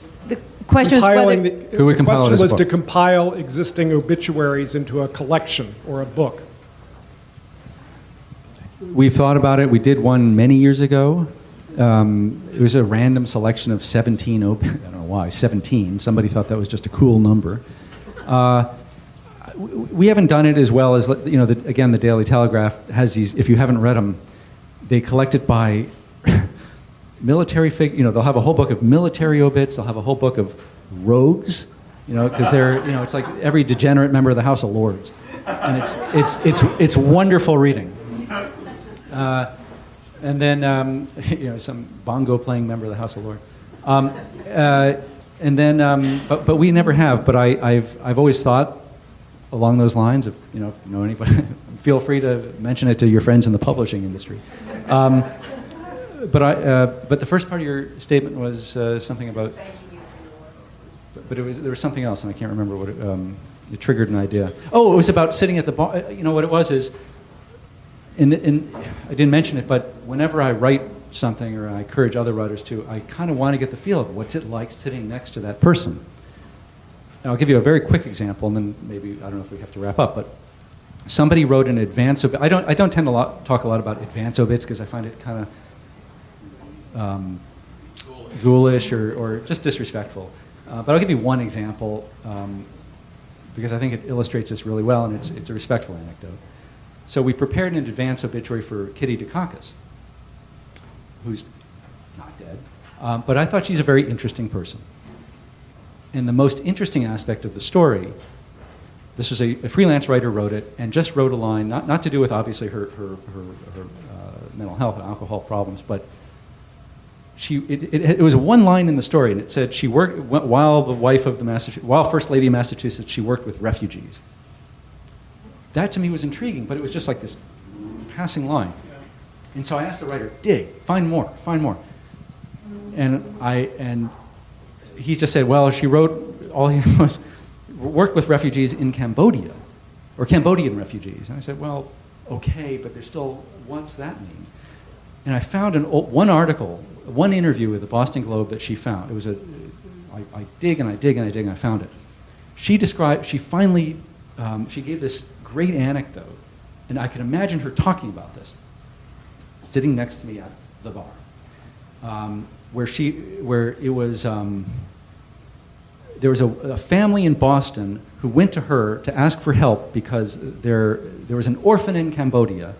question was whether... Who would compile it as a book? To compile existing obituaries into a collection or a book. We've thought about it. We did one many years ago. It was a random selection of 17 I don't know why, 17. Somebody thought that was just a cool number. We haven't done it as well as, again, the Daily Telegraph has these, if you haven't read them, they collect it by military they'll have a whole book of military obits, they'll have a whole book of rogues, because they're, it's like every degenerate member of the House of Lords. And it's wonderful reading. And then, some bongo playing member of the House of Lords. And then, but we never have. But I've always thought along those lines. If you know anybody, feel free to mention it to your friends in the publishing industry. But the first part of your statement was something about. But there was something else, and I can't remember what it triggered an idea. Oh, it was about sitting at the bar. What it was is. I didn't mention it, but whenever I write something, or I encourage other writers to, I kind of want to get the feel of what's it like sitting next to that person. And I'll give you a very quick example, and then maybe, I don't know if we have to wrap up, but somebody wrote an advance obit. I don't tend to talk a lot about advance obits because I find it kind of ghoulish or just disrespectful. But I'll give you one example because I think it illustrates this really well, and it's a respectful anecdote. So we prepared an advance obituary for Kitty Dukakis, who's not dead, but I thought she's a very interesting person. And the most interesting aspect of the story, this was a freelance writer wrote it, and just wrote a line, not to do with obviously her mental health and alcohol problems, but it was one line in the story, and it said she worked while First Lady of Massachusetts, she worked with refugees. That to me was intriguing, but it was just like this passing line. And so I asked the writer, dig, find more. And he just said, well, she wrote, all he was, worked with refugees in Cambodia, or Cambodian refugees. And I said, well, okay, but there's still, what's that mean? And I found one article, one interview with the Boston Globe that she found. It was I dig and I dig and I dig and I found it. She gave this great anecdote, and I can imagine her talking about this, sitting next to me at the bar, where there was a family in Boston who went to her to ask for help because there was an orphan in Cambodia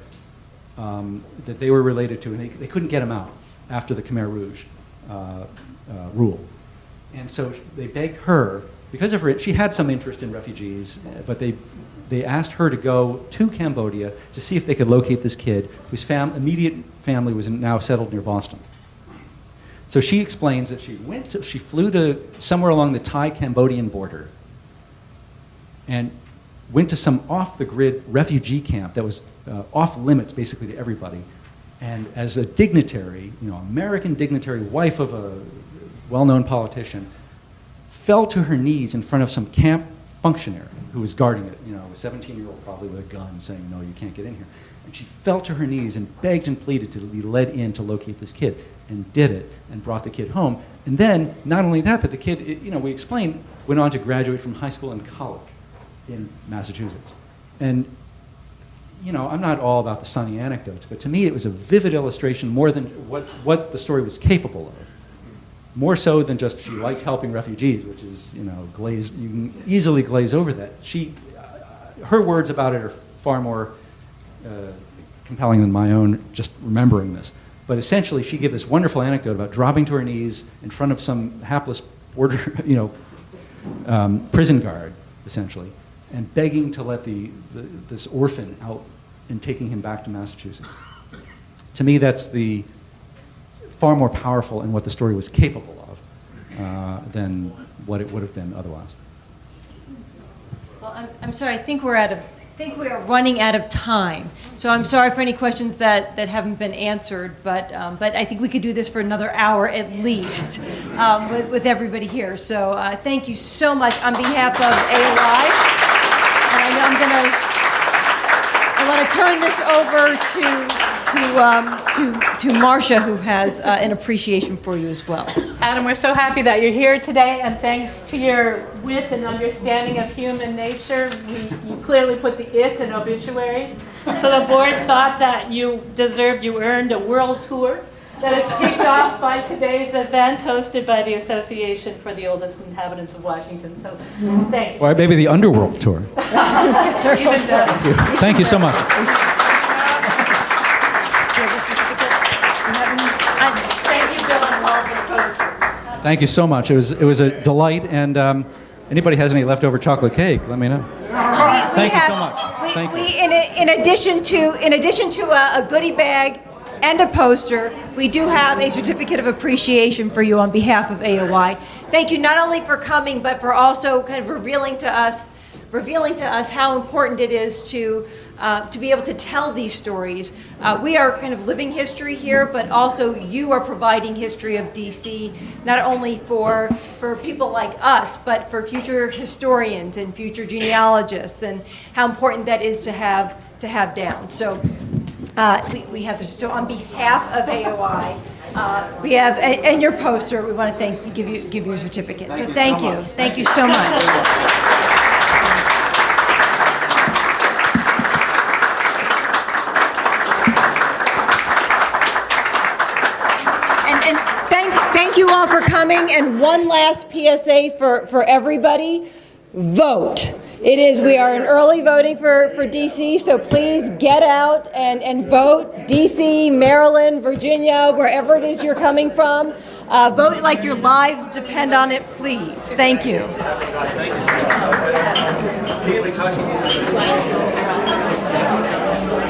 that they were related to, and they couldn't get him out after the Khmer Rouge rule. And so they begged her, because of her, she had some interest in refugees, but they asked her to go to Cambodia to see if they could locate this kid whose immediate family was now settled near Boston. So she explains that she flew to somewhere along the Thai-Cambodian border, and went to some off-the-grid refugee camp that was off limits basically to everybody. And as a dignitary, American dignitary, wife of a well-known politician, fell to her knees in front of some camp functionary who was guarding it, a 17-year-old probably with a gun saying, no, you can't get in here. And she fell to her knees and begged and pleaded to be let in to locate this kid, and did it, and brought the kid home. And then, not only that, but the kid, we explained, went on to graduate from high school and college in Massachusetts. And, I'm not all about the sunny anecdotes, but to me it was a vivid illustration more than what the story was capable of. More so than just she liked helping refugees, which is, glazed, you can easily glaze over that. Her words about it are far more compelling than my own, just remembering this. But essentially, she gave this wonderful anecdote about dropping to her knees in front of some hapless border, prison guard, essentially, and begging to let this orphan out and taking him back to Massachusetts. To me, that's far more powerful in what the story was capable of than what it would have been otherwise. Well, I'm sorry. I think we are running out of time. So I'm sorry for any questions that haven't been answered. But I think we could do this for another hour at least with everybody here. So thank you so much on behalf of AOI. And I want to turn this over to Marcia, who has an appreciation for you as well. Adam, we're so happy that you're here today, and thanks to your wit and understanding of human nature, you clearly put the it in obituaries. So the board thought that you earned a world tour that is kicked off by today's event hosted by the Association for the Oldest Inhabitants of Washington. So thank you. Or maybe the Underworld tour. Even better. Thank you so much. Thank you, Bill and Walt, for the poster. Thank you so much. It was a delight, and anybody has any leftover chocolate cake, let me know. Thank you so much. Thank you. In addition to a goodie bag and a poster, we do have a certificate of appreciation for you on behalf of AOI. Thank you not only for coming, but for also kind of revealing to us how important it is to be able to tell these stories. We are kind of living history here, but also you are providing history of DC, not only for people like us, but for future historians and future genealogists, and how important that is to have down. So we have this. So on behalf of AOI, we have and your poster. We want to give you a certificate. So thank you so much. Thank you all for coming, and one last PSA for everybody: vote. We are in early voting for DC, so please get out and vote. DC, Maryland, Virginia, wherever it is you're coming from. Vote like your lives depend on it, please. Thank you. Thank you so much.